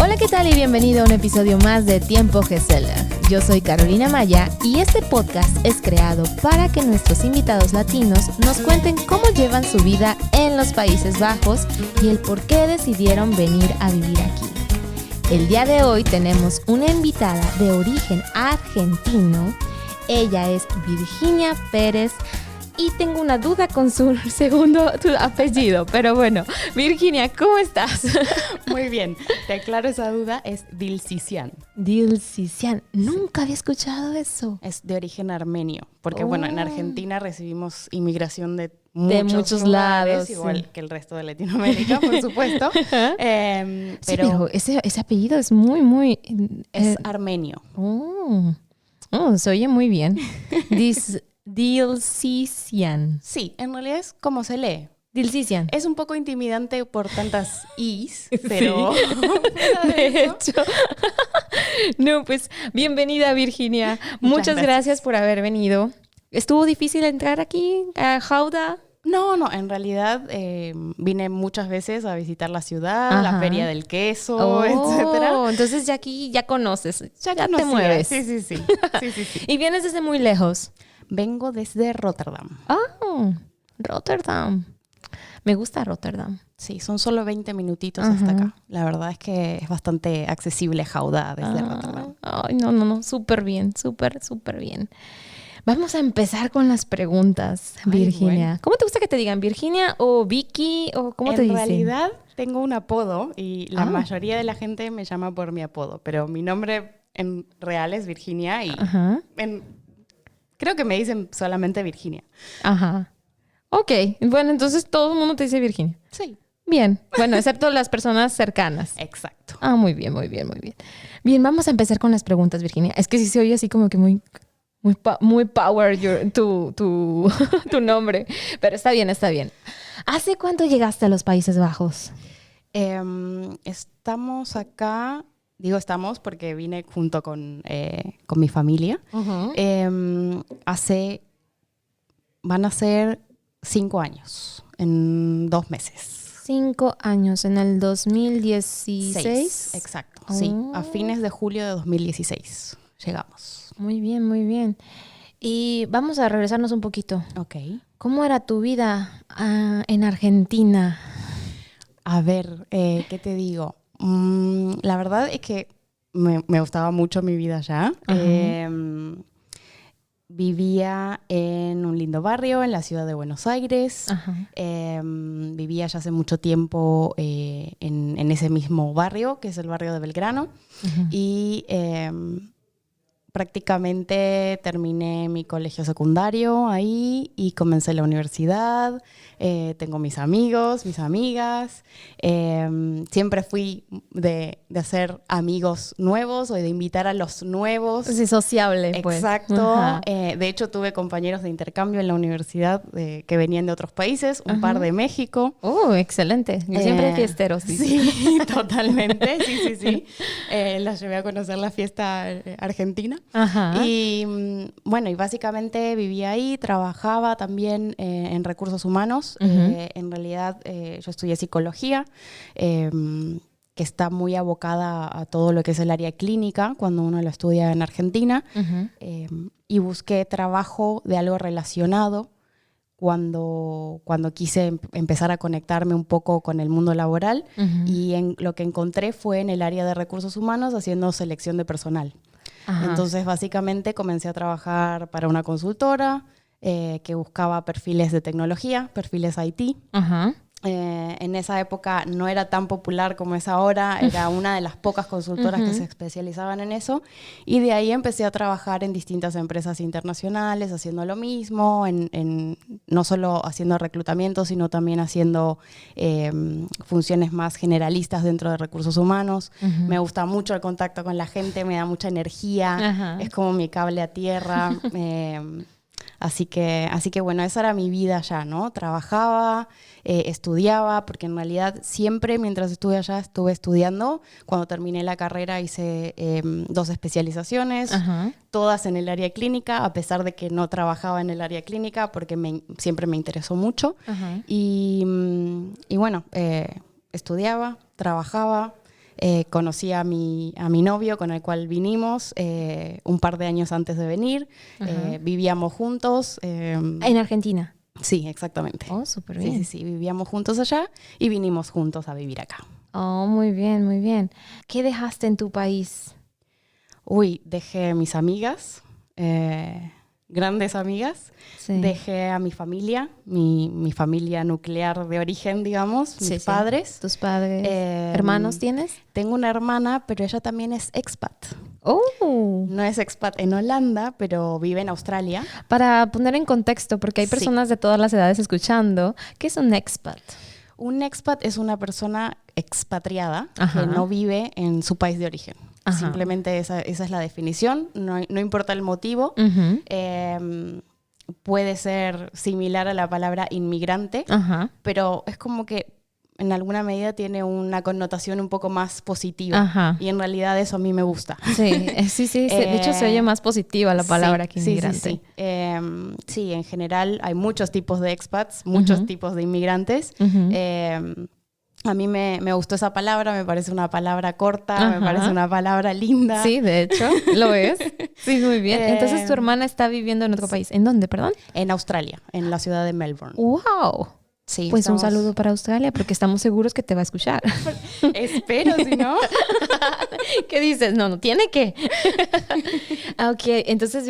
Hola, ¿qué tal? Y bienvenido a un episodio más de Tiempo GESELER. Yo soy Carolina Maya y este podcast es creado para que nuestros invitados latinos nos cuenten cómo llevan su vida en los Países Bajos y el por qué decidieron venir a vivir aquí. El día de hoy tenemos una invitada de origen argentino. Ella es Virginia Pérez. Y tengo una duda con su segundo apellido, pero bueno, Virginia, ¿cómo estás? Muy bien, te aclaro esa duda, es Dilsician. Dilsician, nunca había escuchado eso. Es de origen armenio, porque bueno, en Argentina recibimos inmigración de muchos lugares, lados, igual sí, que el resto de Latinoamérica, por supuesto. Sí, pero ese apellido es muy... es armenio. Se oye muy bien. Dilsician. Sí, en realidad es como se lee. Dilsician. Es un poco intimidante por tantas is, pero... De hecho. No, pues, bienvenida, Virginia. Muchas gracias por haber venido. ¿Estuvo difícil entrar aquí a Jauda? No, en realidad vine muchas veces a visitar la ciudad, Ajá, la feria del queso, etcétera. Entonces ya aquí ya conoces, ya conocía, te mueves. Sí. ¿Y vienes desde muy lejos? Vengo desde Rotterdam. Rotterdam. Me gusta Rotterdam. Sí, son solo 20 minutitos hasta acá. La verdad es que es bastante accesible Jauda desde Rotterdam. Ay, no, súper bien, súper bien. Vamos a empezar con las preguntas, Virginia. Bueno. ¿Cómo te gusta que te digan? ¿Virginia o Vicky o cómo te dicen? En realidad tengo un apodo y la mayoría de la gente me llama por mi apodo, pero mi nombre en real es Virginia y creo que me dicen solamente Virginia. Ajá. Ok, bueno, entonces todo el mundo te dice Virginia. Sí. Bien, bueno, excepto las personas cercanas. Exacto. Muy bien. Bien, vamos a empezar con las preguntas, Virginia. Es que sí se oye así como que muy power tu nombre, pero está bien. ¿Hace cuánto llegaste a los Países Bajos? Estamos acá, digo estamos porque vine junto con mi familia. Van a ser 5 años, en 2 meses. 5 años, en el 2016. 6, exacto, sí. A fines de julio de 2016 llegamos. Muy bien. Y vamos a regresarnos un poquito. Ok. ¿Cómo era tu vida en Argentina? A ver, ¿qué te digo? La verdad es que me gustaba mucho mi vida allá. Vivía en un lindo barrio en la ciudad de Buenos Aires. Vivía ya hace mucho tiempo en ese mismo barrio, que es el barrio de Belgrano. Y prácticamente terminé mi colegio secundario ahí y comencé la universidad. Tengo mis amigos, mis amigas. Siempre fui de hacer amigos nuevos o de invitar a los nuevos. Sí, sociable, pues. Exacto. De hecho, tuve compañeros de intercambio en la universidad que venían de otros países, un par de México. Excelente. Siempre fiesteros. Sí, totalmente. Sí. Las llevé a conocer la fiesta argentina. Y bueno, y básicamente vivía ahí, trabajaba también en recursos humanos. En realidad yo estudié psicología, que está muy abocada a todo lo que es el área clínica cuando uno lo estudia en Argentina. Y busqué trabajo de algo relacionado cuando quise empezar a conectarme un poco con el mundo laboral. Y lo que encontré fue en el área de recursos humanos haciendo selección de personal. Entonces, básicamente, comencé a trabajar para una consultora que buscaba perfiles de tecnología, perfiles IT. En esa época no era tan popular como es ahora, era una de las pocas consultoras que se especializaban en eso, y de ahí empecé a trabajar en distintas empresas internacionales haciendo lo mismo, no solo haciendo reclutamiento, sino también haciendo funciones más generalistas dentro de recursos humanos. Me gusta mucho el contacto con la gente, me da mucha energía, es como mi cable a tierra. Así que bueno, esa era mi vida allá, ¿no? Trabajaba, estudiaba, porque en realidad siempre mientras estuve allá estuve estudiando. Cuando terminé la carrera hice 2 especializaciones, todas en el área clínica, a pesar de que no trabajaba en el área clínica, porque siempre me interesó mucho. Y bueno, estudiaba, trabajaba, Conocí a mi novio con el cual vinimos un par de años antes de venir. Vivíamos juntos. ¿En Argentina? Sí, exactamente. Oh, súper bien. Sí, vivíamos juntos allá y vinimos juntos a vivir acá. Oh, muy bien, muy bien. ¿Qué dejaste en tu país? Dejé mis amigas, grandes amigas. Sí. Dejé a mi familia, mi familia nuclear de origen, digamos, mis padres. ¿Tus padres? ¿Hermanos tienes? Tengo una hermana, pero ella también es expat. Oh. No es expat en Holanda, pero vive en Australia. Para poner en contexto, porque hay personas de todas las edades escuchando, ¿qué es un expat? Un expat es una persona expatriada que no vive en su país de origen. Simplemente esa es la definición, no importa el motivo. Puede ser similar a la palabra inmigrante, pero es como que en alguna medida tiene una connotación un poco más positiva. Y en realidad eso a mí me gusta. Sí. De hecho se oye más positiva la palabra que inmigrante. Sí, en general hay muchos tipos de expats, muchos tipos de inmigrantes. A mí me gustó esa palabra, me parece una palabra corta, me parece una palabra linda. Sí, de hecho, lo es. Sí, muy bien. Entonces, tu hermana está viviendo en otro país. ¿En dónde, perdón? En Australia, en la ciudad de Melbourne. ¡Wow! Sí, pues un saludo para Australia, porque estamos seguros que te va a escuchar. Espero, si no. ¿Qué dices? No tiene que. Ok, entonces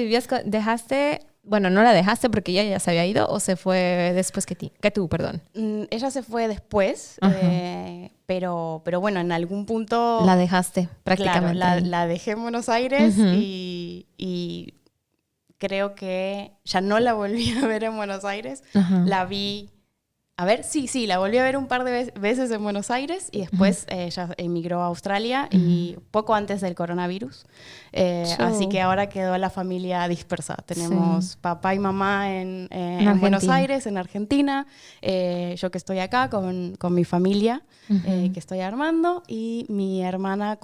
dejaste... Bueno, no la dejaste porque ella ya se había ido, o se fue después que tú, perdón. Ella se fue después, pero bueno, en algún punto... La dejaste prácticamente. Claro, la dejé en Buenos Aires y creo que ya no la volví a ver en Buenos Aires. La vi... A ver, sí, la volví a ver un par de veces en Buenos Aires y después ella emigró a Australia y poco antes del coronavirus. Así que ahora quedó la familia dispersa. Tenemos papá y mamá en Buenos Aires, en Argentina. Yo que estoy acá con mi familia, que estoy armando, y mi hermana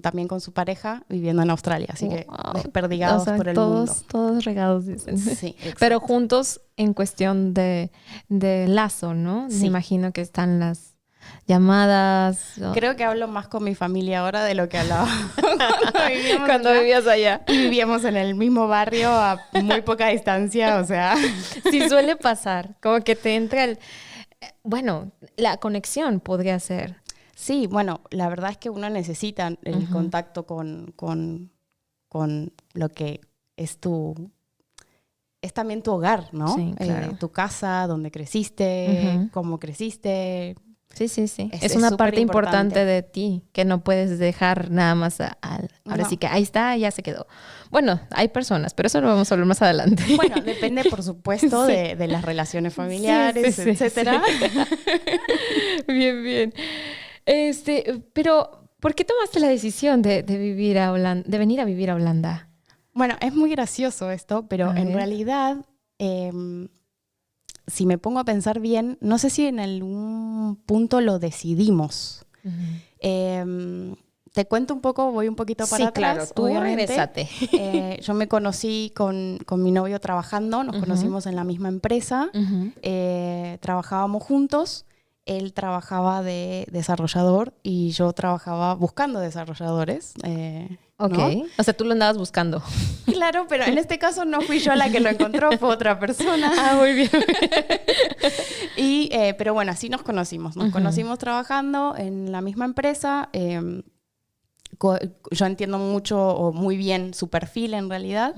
también con su pareja viviendo en Australia. Así que desperdigados por el mundo. Todos regados, dicen. Sí, exacto. Pero juntos en cuestión de lazo, ¿no? Sí. Me imagino que están las llamadas. Creo que hablo más con mi familia ahora de lo que hablaba cuando vivías allá. Y vivíamos en el mismo barrio a muy poca distancia, o sea. Sí suele pasar, como que te entra bueno, la conexión podría ser. Sí, bueno, la verdad es que uno necesita el contacto con lo que es es también tu hogar, ¿no? Sí, claro. Tu casa, donde creciste, cómo creciste. Sí. Es una parte importante de ti que no puedes dejar nada más ahora sí que ahí está, ya se quedó. Bueno, hay personas, pero eso lo vamos a hablar más adelante. Bueno, depende, por supuesto, de las relaciones familiares, etcétera. Sí. Bien. Pero, ¿por qué tomaste la decisión de venir a vivir a Holanda? Bueno, es muy gracioso esto, pero en realidad, si me pongo a pensar bien, no sé si en algún punto lo decidimos. Te cuento un poco, voy un poquito para atrás. Claro, tú regrésate. Yo me conocí con mi novio trabajando, nos conocimos en la misma empresa, trabajábamos juntos. Él trabajaba de desarrollador y yo trabajaba buscando desarrolladores. Ok, ¿no? O sea, tú lo andabas buscando. Claro, pero en este caso no fui yo la que lo encontró, fue otra persona. Ah, muy bien. Pero bueno, así nos conocimos. Nos conocimos trabajando en la misma empresa. Yo entiendo mucho o muy bien su perfil en realidad.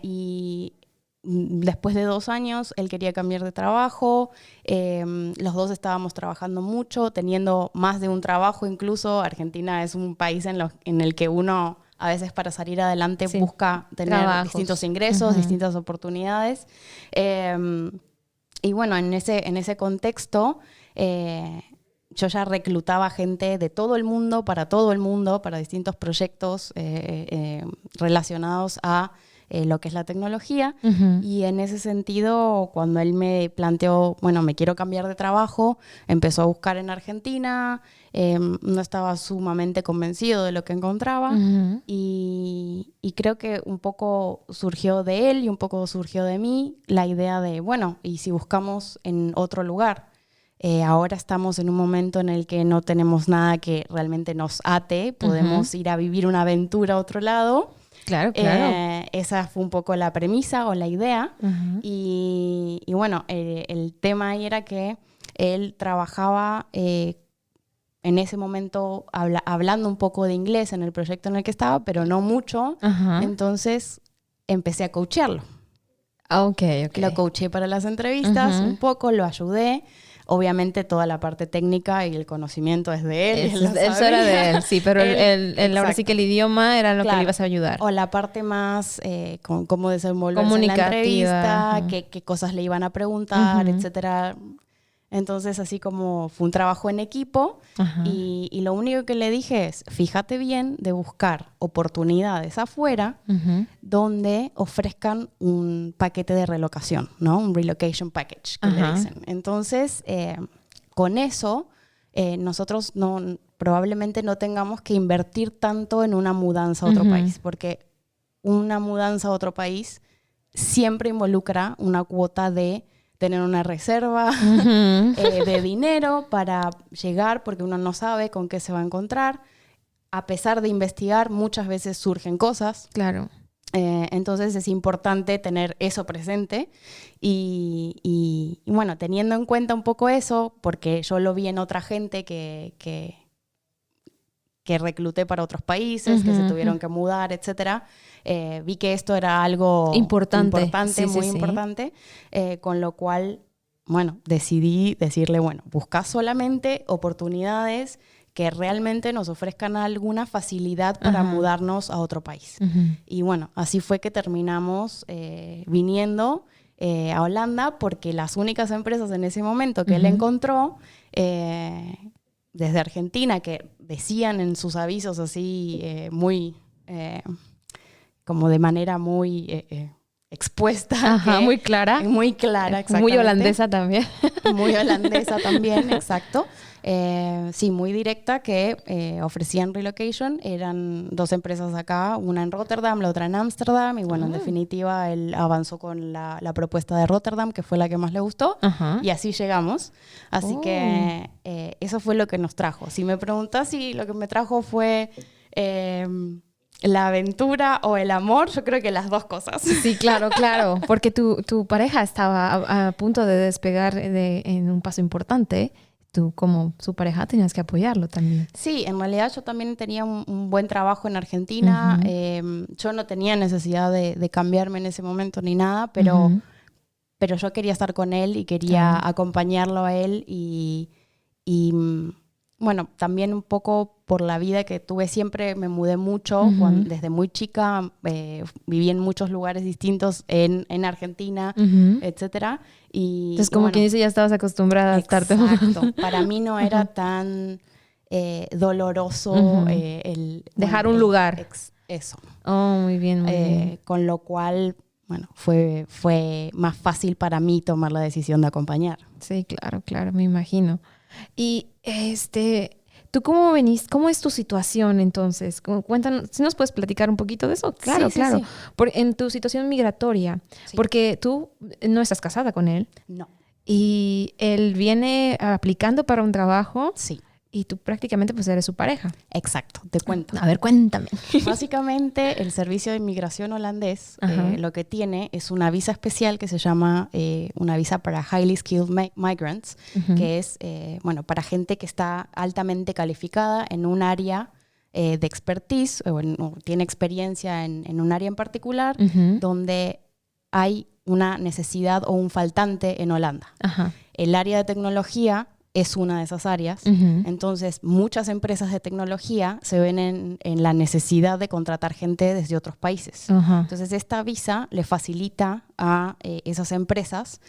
Y después de 2 años, él quería cambiar de trabajo. Los dos estábamos trabajando mucho, teniendo más de un trabajo incluso. Argentina es un país en el que uno, a veces para salir adelante, busca tener distintos ingresos, distintas oportunidades. Y bueno, en ese contexto, yo ya reclutaba gente de todo el mundo, para distintos proyectos relacionados a lo que es la tecnología. Y en ese sentido, cuando él me planteó, bueno, me quiero cambiar de trabajo, empezó a buscar en Argentina, no estaba sumamente convencido de lo que encontraba, y creo que un poco surgió de él y un poco surgió de mí la idea de, bueno, ¿y si buscamos en otro lugar? Ahora estamos en un momento en el que no tenemos nada que realmente nos ate, podemos ir a vivir una aventura a otro lado. Claro, claro. Esa fue un poco la premisa o la idea. Y bueno, el tema ahí era que él trabajaba en ese momento hablando un poco de inglés en el proyecto en el que estaba, pero no mucho. Entonces empecé a coachearlo. Ok. Lo coaché para las entrevistas un poco, lo ayudé. Obviamente toda la parte técnica y el conocimiento es de él. Eso era de él, sí, pero ahora sí que el idioma era lo que le ibas a ayudar. O la parte más con cómo desenvolverse en la entrevista, qué cosas le iban a preguntar, etcétera. Entonces, así como fue un trabajo en equipo y lo único que le dije es, fíjate bien de buscar oportunidades afuera donde ofrezcan un paquete de relocación, ¿no? Un relocation package, que le dicen. Entonces, con eso, nosotros probablemente no tengamos que invertir tanto en una mudanza a otro país, porque una mudanza a otro país siempre involucra una cuota de tener una reserva de dinero para llegar, porque uno no sabe con qué se va a encontrar. A pesar de investigar, muchas veces surgen cosas. Claro. Entonces es importante tener eso presente y bueno, teniendo en cuenta un poco eso, porque yo lo vi en otra gente que recluté para otros países, que se tuvieron que mudar, etcétera. Vi que esto era algo importante, muy importante, con lo cual, bueno, decidí decirle, bueno, busca solamente oportunidades que realmente nos ofrezcan alguna facilidad para mudarnos a otro país. Y bueno, así fue que terminamos viniendo a Holanda, porque las únicas empresas en ese momento que él encontró desde Argentina, que decían en sus avisos así muy... como de manera muy expuesta. Muy clara. Muy clara, exactamente. Muy holandesa también. Muy holandesa también, exacto. Sí, muy directa, que ofrecían relocation. Eran 2 empresas acá, una en Rotterdam, la otra en Ámsterdam. Y bueno, en definitiva, él avanzó con la propuesta de Rotterdam, que fue la que más le gustó. Y así llegamos. Así que eso fue lo que nos trajo. Si me preguntas si lo que me trajo fue... la aventura o el amor, yo creo que las dos cosas. Sí, claro, porque tu pareja estaba a punto de despegar en un paso importante. Tú como su pareja tenías que apoyarlo también. Sí, en realidad yo también tenía un buen trabajo en Argentina. Yo no tenía necesidad de cambiarme en ese momento ni nada, pero yo quería estar con él y quería acompañarlo a él y bueno, también un poco por la vida que tuve siempre, me mudé mucho. Desde muy chica viví en muchos lugares distintos en Argentina, etcétera. Entonces, como quien dice, ya estabas acostumbrada a estarte mudando. Para mí no era tan doloroso el... dejar un lugar. Eso. Oh, muy bien, muy bien. Con lo cual... Bueno, fue más fácil para mí tomar la decisión de acompañar. Sí, claro, me imagino. Y ¿tú cómo venís? ¿Cómo es tu situación entonces? Cuéntanos, si nos puedes platicar un poquito de eso. Claro. Sí. En tu situación migratoria, porque tú no estás casada con él. No. Y él viene aplicando para un trabajo. Sí. Y tú prácticamente pues eres su pareja. Exacto, te cuento. A ver, cuéntame. Básicamente, el servicio de inmigración holandés lo que tiene es una visa especial que se llama una visa para Highly Skilled Migrants, que es para gente que está altamente calificada en un área de expertise, o tiene experiencia en un área en particular, donde hay una necesidad o un faltante en Holanda. El área de tecnología es una de esas áreas. Entonces, muchas empresas de tecnología se ven en la necesidad de contratar gente desde otros países. Entonces, esta visa le facilita a esas empresas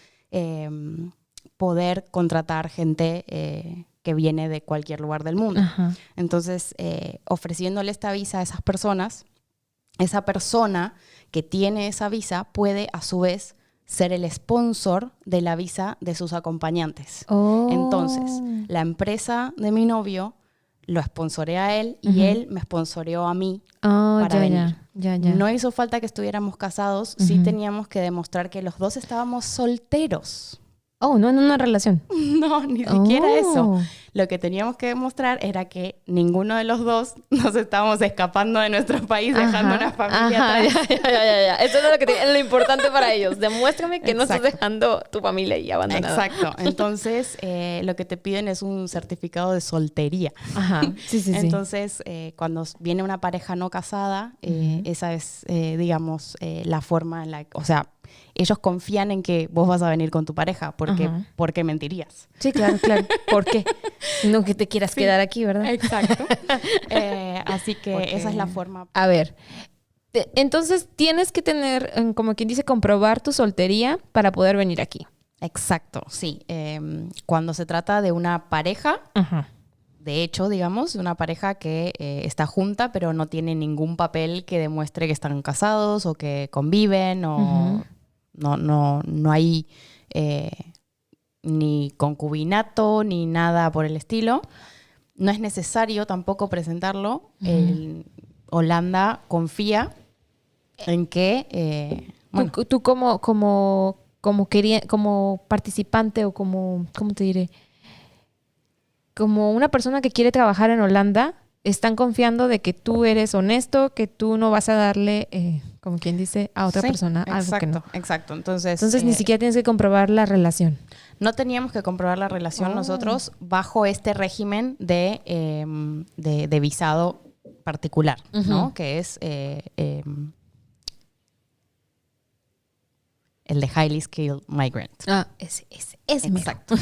poder contratar gente que viene de cualquier lugar del mundo. Entonces, ofreciéndole esta visa a esas personas, esa persona que tiene esa visa puede, a su vez, ser el sponsor de la visa de sus acompañantes. Entonces, la empresa de mi novio lo sponsorea a él y él me sponsoreó a mí para venir. Ya. No hizo falta que estuviéramos casados, sí teníamos que demostrar que los dos estábamos solteros. Oh, no en una relación. No, ni siquiera eso. Lo que teníamos que demostrar era que ninguno de los dos nos estábamos escapando de nuestro país dejando una familia atrás. Ya. Eso es lo importante para ellos. Demuéstrame que no estás dejando tu familia ahí abandonada. Exacto. Entonces, lo que te piden es un certificado de soltería. Ajá. Sí. Entonces, cuando viene una pareja no casada, esa es, digamos, la forma en la que... O sea, ellos confían en que vos vas a venir con tu pareja, porque ¿por qué mentirías? Sí, claro. ¿Por qué? No que te quieras quedar aquí, ¿verdad? Exacto. Así que esa es la forma. A ver, entonces tienes que tener, como quien dice, comprobar tu soltería para poder venir aquí. Exacto, sí. Cuando se trata de una pareja, de hecho, digamos, de una pareja que está junta, pero no tiene ningún papel que demuestre que están casados o que conviven o no hay ni concubinato ni nada por el estilo. No es necesario tampoco presentarlo. Holanda confía en que... Tú como participante o como, ¿cómo te diré? Como una persona que quiere trabajar en Holanda, están confiando de que tú eres honesto, que tú no vas a darle, como quien dice, a otra persona algo que no. Exacto. Entonces ni siquiera tienes que comprobar la relación. No teníamos que comprobar la relación nosotros bajo este régimen de visado particular, ¿no? Que es el de Highly Skilled Migrant. Ese exacto.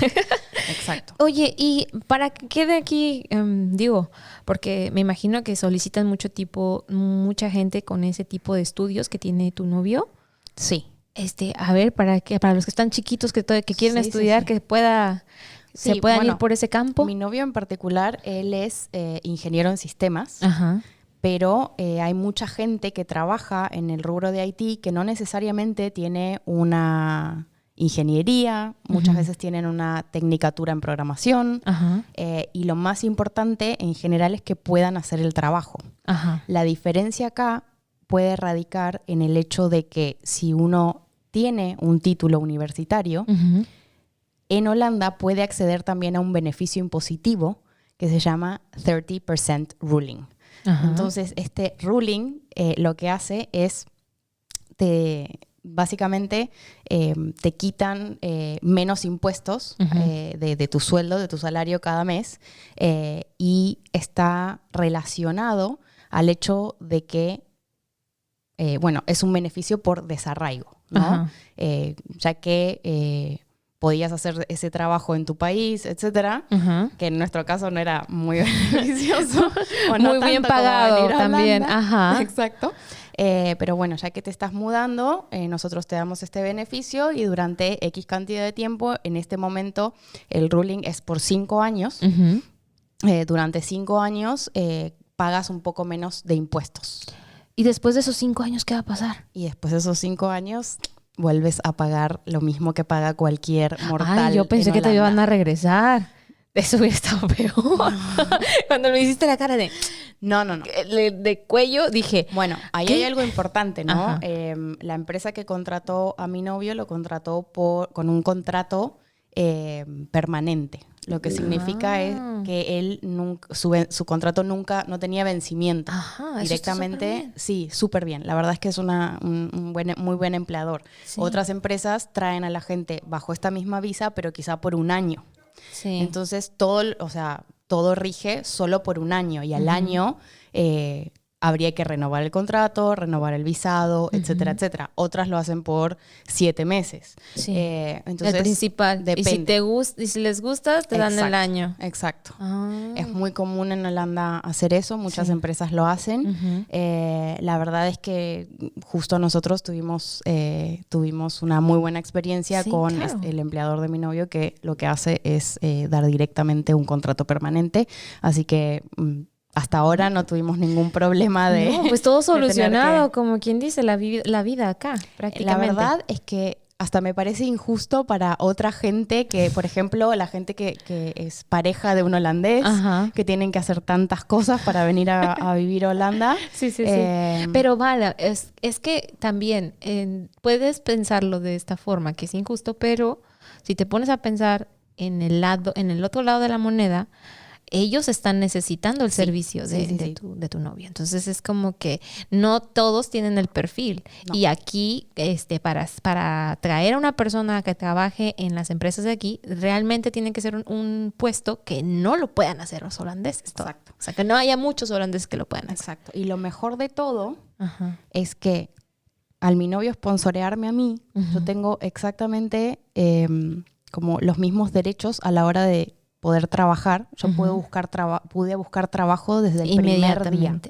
Exacto. Oye, y para que quede aquí, digo, porque me imagino que solicitan mucha gente con ese tipo de estudios que tiene tu novio. Sí. A ver, para los que están chiquitos que quieren estudiar, que se puedan ir por ese campo. Mi novio en particular, él es ingeniero en sistemas. Ajá. Pero hay mucha gente que trabaja en el rubro de IT que no necesariamente tiene una ingeniería, muchas veces tienen una tecnicatura en programación, y lo más importante en general es que puedan hacer el trabajo. La diferencia acá puede radicar en el hecho de que si uno tiene un título universitario, en Holanda puede acceder también a un beneficio impositivo que se llama 30% ruling. Entonces, este ruling lo que hace es básicamente te quitan menos impuestos de tu sueldo, de tu salario cada mes, y está relacionado al hecho de que, es un beneficio por desarraigo, ¿no? Ya que podías hacer ese trabajo en tu país, etcétera, que en nuestro caso no era muy beneficioso. O no muy bien pagado también. Exacto. Pero bueno, ya que te estás mudando, nosotros te damos este beneficio y durante X cantidad de tiempo, en este momento el ruling es por 5 años. Durante 5 años pagas un poco menos de impuestos. ¿Y después de esos 5 años qué va a pasar? Y después de esos 5 años vuelves a pagar lo mismo que paga cualquier mortal. Yo pensé que te iban a regresar. Eso hubiera estado peor. Cuando me hiciste la cara de... No. De cuello, dije... Bueno, ahí hay algo importante, ¿no? La empresa que contrató a mi novio lo contrató con un contrato permanente. Lo que significa es que él su contrato nunca no tenía vencimiento. Directamente, sí, súper bien. La verdad es que es un muy buen empleador. Sí. Otras empresas traen a la gente bajo esta misma visa, pero quizá por un año. Sí. Entonces, todo rige solo por un año. Y al año habría que renovar el contrato, renovar el visado, etcétera, etcétera. Otras lo hacen por 7 meses. Sí. Entonces, el principal. Depende. Y si les gusta, te dan el año. Exacto. Es muy común en Holanda hacer eso. Muchas empresas lo hacen. La verdad es que justo nosotros tuvimos una muy buena experiencia con el empleador de mi novio, que lo que hace es dar directamente un contrato permanente. Así que... hasta ahora no tuvimos ningún problema de... No, pues todo solucionado, como quien dice, la vida acá, prácticamente. La verdad es que hasta me parece injusto para otra gente que, por ejemplo, la gente que es pareja de un holandés, que tienen que hacer tantas cosas para venir a vivir a Holanda. Sí. Pero vale, es que también puedes pensarlo de esta forma, que es injusto, pero si te pones a pensar en el otro lado de la moneda, ellos están necesitando el servicio de tu novia. Entonces es como que no todos tienen el perfil. No. Y aquí, para traer a una persona que trabaje en las empresas de aquí, realmente tiene que ser un puesto que no lo puedan hacer los holandeses. Exacto. O sea, que no haya muchos holandeses que lo puedan hacer. Exacto. Y lo mejor de todo es que al mi novio sponsorearme a mí, yo tengo exactamente como los mismos derechos a la hora de poder trabajar. Yo pude buscar trabajo desde el primer día.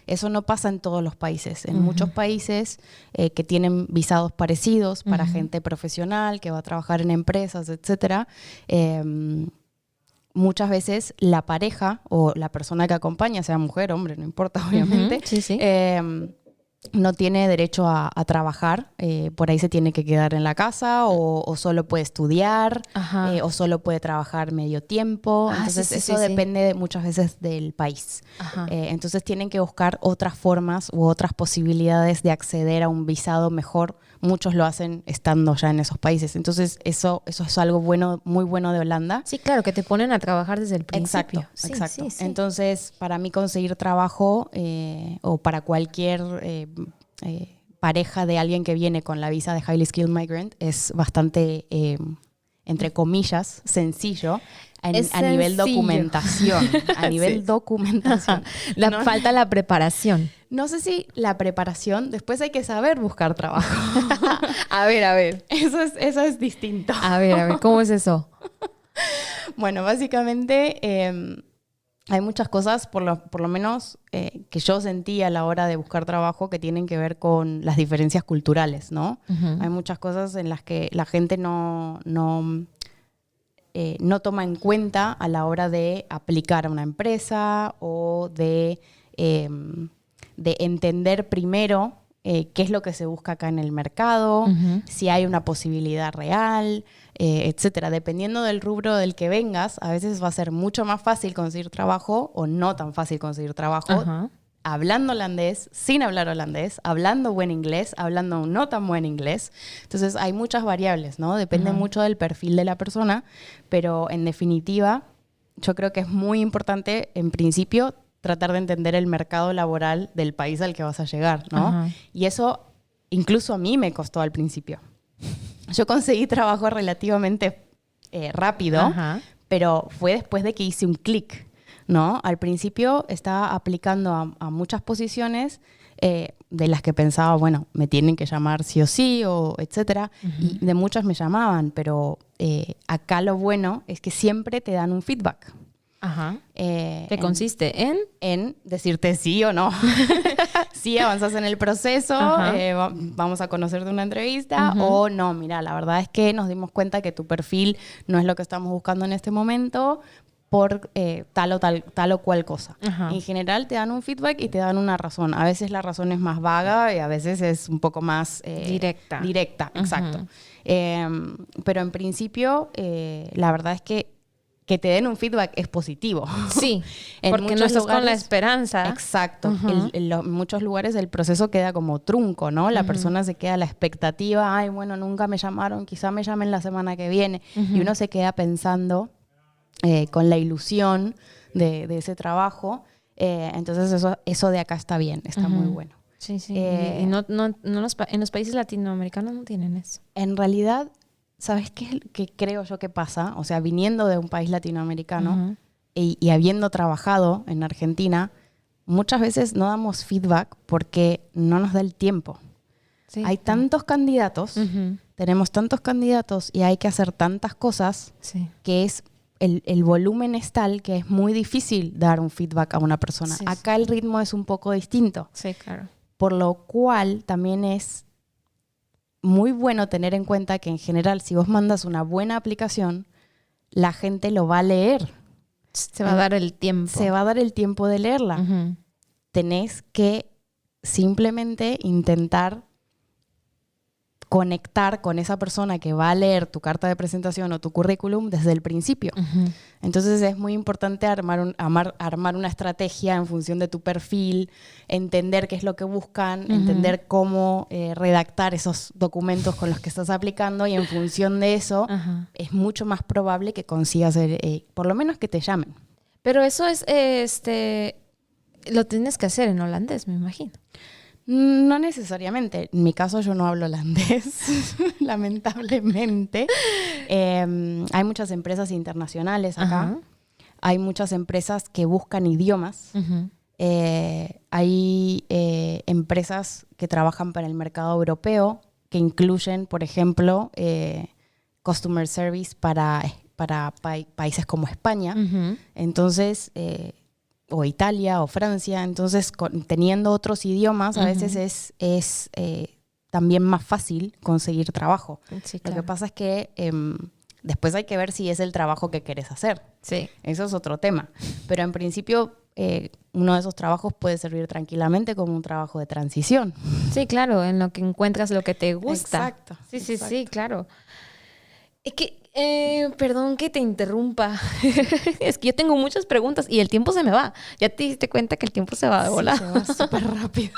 Eso no pasa en todos los países. En muchos países que tienen visados parecidos para gente profesional que va a trabajar en empresas, etcétera, muchas veces la pareja o la persona que acompaña, sea mujer, hombre, no importa, obviamente, no tiene derecho a trabajar, por ahí se tiene que quedar en la casa o solo puede estudiar o solo puede trabajar medio tiempo. Entonces eso depende muchas veces del país. Entonces tienen que buscar otras formas u otras posibilidades de acceder a un visado mejor. Muchos lo hacen estando ya en esos países. Entonces eso es algo bueno, muy bueno de Holanda. Sí, claro, que te ponen a trabajar desde el principio. Exacto. Entonces, para mí conseguir trabajo o para cualquier pareja de alguien que viene con la visa de Highly Skilled Migrant es bastante, entre comillas, sencillo. A nivel documentación. A nivel documentación. Falta la preparación. No sé si la preparación, después hay que saber buscar trabajo. A ver. Eso es distinto. A ver, ¿cómo es eso? Bueno, básicamente hay muchas cosas, por lo menos que yo sentí a la hora de buscar trabajo, que tienen que ver con las diferencias culturales, ¿no? Hay muchas cosas en las que la gente no toma en cuenta a la hora de aplicar a una empresa o de entender primero qué es lo que se busca acá en el mercado, si hay una posibilidad real, etcétera. Dependiendo del rubro del que vengas, a veces va a ser mucho más fácil conseguir trabajo o no tan fácil conseguir trabajo. Hablando holandés, sin hablar holandés, hablando buen inglés, hablando no tan buen inglés. Entonces hay muchas variables, ¿no? Depende mucho del perfil de la persona, pero en definitiva yo creo que es muy importante, en principio, tratar de entender el mercado laboral del país al que vas a llegar, ¿no? Y eso incluso a mí me costó al principio. Yo conseguí trabajo relativamente rápido, pero fue después de que hice un clic, ¿no? Al principio estaba aplicando a muchas posiciones de las que pensaba, bueno, me tienen que llamar sí o sí, o etcétera, y de muchas me llamaban, pero acá lo bueno es que siempre te dan un feedback. ¿Qué consiste en decirte sí o no. Sí, avanzas en el proceso, vamos a conocerte una entrevista, o no, mira, la verdad es que nos dimos cuenta que tu perfil no es lo que estamos buscando en este momento por tal o cual cosa. En general te dan un feedback y te dan una razón. A veces la razón es más vaga y a veces es un poco más directa, exacto. Pero en principio, la verdad es que te den un feedback es positivo. Sí, porque no estás con la esperanza. Exacto. En muchos lugares el proceso queda como trunco, ¿no? La persona se queda a la expectativa, ay, bueno, nunca me llamaron, quizá me llamen la semana que viene. Y uno se queda pensando con la ilusión de ese trabajo. Entonces eso de acá está bien, está muy bueno. Sí. Y en los países latinoamericanos no tienen eso. En realidad, ¿sabes qué creo yo que pasa? O sea, viniendo de un país latinoamericano y habiendo trabajado en Argentina, muchas veces no damos feedback porque no nos da el tiempo. Sí. Hay tantos candidatos, tenemos tantos candidatos y hay que hacer tantas cosas que es el volumen es tal que es muy difícil dar un feedback a una persona. Acá el ritmo es un poco distinto. Sí, claro. Por lo cual también es muy bueno tener en cuenta que en general si vos mandas una buena aplicación, la gente lo va a leer. Se va a dar el tiempo. Se va a dar el tiempo de leerla. Tenés que simplemente intentar conectar con esa persona que va a leer tu carta de presentación o tu currículum desde el principio. Entonces es muy importante armar una estrategia en función de tu perfil, entender qué es lo que buscan, entender cómo redactar esos documentos con los que estás aplicando, y en función de eso es mucho más probable que consigas, por lo menos que te llamen. Pero eso es, lo tienes que hacer en holandés, me imagino. No necesariamente. En mi caso yo no hablo holandés, lamentablemente. Hay muchas empresas internacionales acá. Hay muchas empresas que buscan idiomas. Hay empresas que trabajan para el mercado europeo, que incluyen, por ejemplo, customer service para países como España. Entonces... o Italia o Francia, entonces teniendo otros idiomas a veces es también más fácil conseguir trabajo. Sí, claro. Lo que pasa es que después hay que ver si es el trabajo que querés hacer. Sí. Eso es otro tema. Pero en principio uno de esos trabajos puede servir tranquilamente como un trabajo de transición. Sí, claro, en lo que encuentras lo que te gusta. Exacto. Sí, claro. Es que, perdón que te interrumpa. Es que yo tengo muchas preguntas y el tiempo se me va. Ya te diste cuenta que el tiempo se va de volar. Sí, se va súper rápido.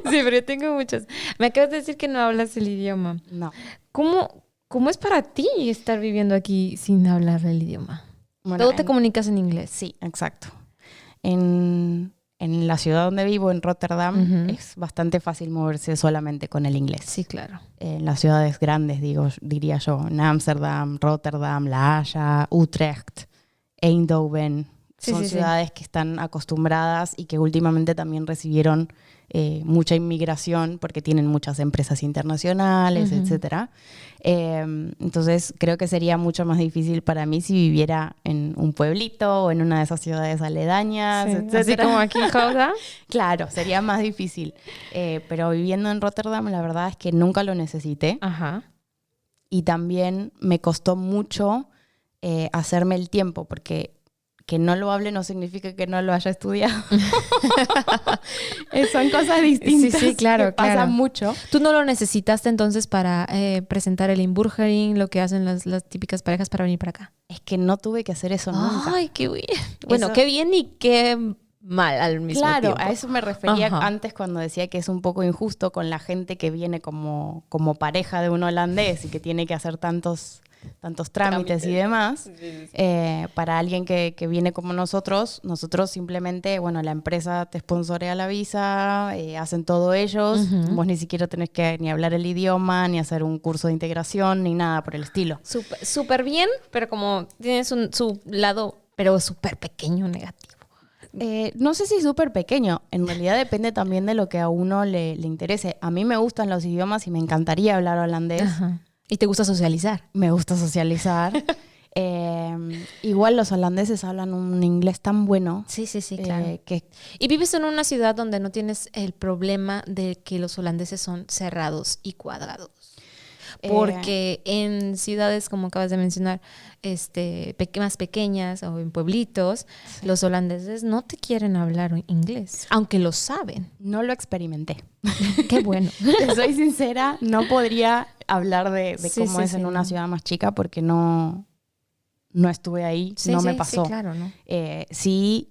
Sí, pero yo tengo muchas. Me acabas de decir que no hablas el idioma. No. ¿Cómo es para ti estar viviendo aquí sin hablar el idioma? Bueno, ¿todo te comunicas en inglés? Sí, exacto. En la ciudad donde vivo, en Rotterdam, es bastante fácil moverse solamente con el inglés. Sí, claro. En las ciudades grandes, diría yo, en Ámsterdam, Rotterdam, La Haya, Utrecht, Eindhoven, son ciudades que están acostumbradas y que últimamente también recibieron mucha inmigración porque tienen muchas empresas internacionales, etcétera. Entonces creo que sería mucho más difícil para mí si viviera en un pueblito o en una de esas ciudades aledañas, etcétera. Así como aquí en Gouda. Claro, sería más difícil. Pero viviendo en Rotterdam, la verdad es que nunca lo necesité. Y también me costó mucho hacerme el tiempo, porque que no lo hable no significa que no lo haya estudiado. Son cosas distintas. Sí, claro, que pasan mucho. ¿Tú no lo necesitaste entonces para presentar el inburgering, lo que hacen las típicas parejas para venir para acá? Es que no tuve que hacer eso nunca. Ay, qué bien. Bueno, qué bien y qué mal al mismo tiempo. Claro, a eso me refería antes cuando decía que es un poco injusto con la gente que viene como pareja de un holandés y que tiene que hacer tantos trámites y demás. Para alguien que viene como nosotros simplemente, bueno, la empresa te sponsorea la visa, hacen todo ellos, vos ni siquiera tenés que ni hablar el idioma, ni hacer un curso de integración, ni nada por el estilo. Súper bien, pero como tienes su lado, pero súper pequeño negativo. No sé si súper pequeño, en realidad depende también de lo que a uno le interese. A mí me gustan los idiomas y me encantaría hablar holandés. ¿Y te gusta socializar? Me gusta socializar. Igual los holandeses hablan un inglés tan bueno. Sí, claro. Y vives en una ciudad donde no tienes el problema de que los holandeses son cerrados y cuadrados. Porque en ciudades, como acabas de mencionar, más pequeñas o en pueblitos, los holandeses no te quieren hablar inglés, aunque lo saben. No lo experimenté. Qué bueno. Soy sincera, no podría hablar de cómo es en una ciudad más chica porque no estuve ahí, no me pasó. Sí, claro, ¿no? Sí,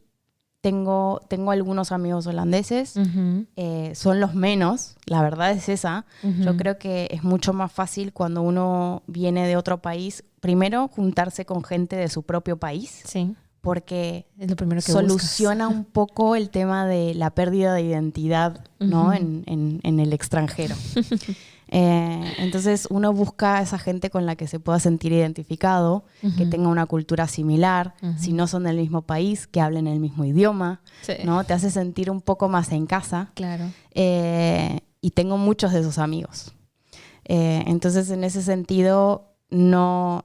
tengo algunos amigos holandeses, son los menos, la verdad es esa. Yo creo que es mucho más fácil cuando uno viene de otro país, primero juntarse con gente de su propio país. Sí. Porque es lo primero que soluciona un poco el tema de la pérdida de identidad, ¿no? en el extranjero. Entonces uno busca a esa gente con la que se pueda sentir identificado, que tenga una cultura similar, si no son del mismo país, que hablen el mismo idioma, ¿no? Te hace sentir un poco más en casa. Claro. Y tengo muchos de esos amigos. Entonces en ese sentido no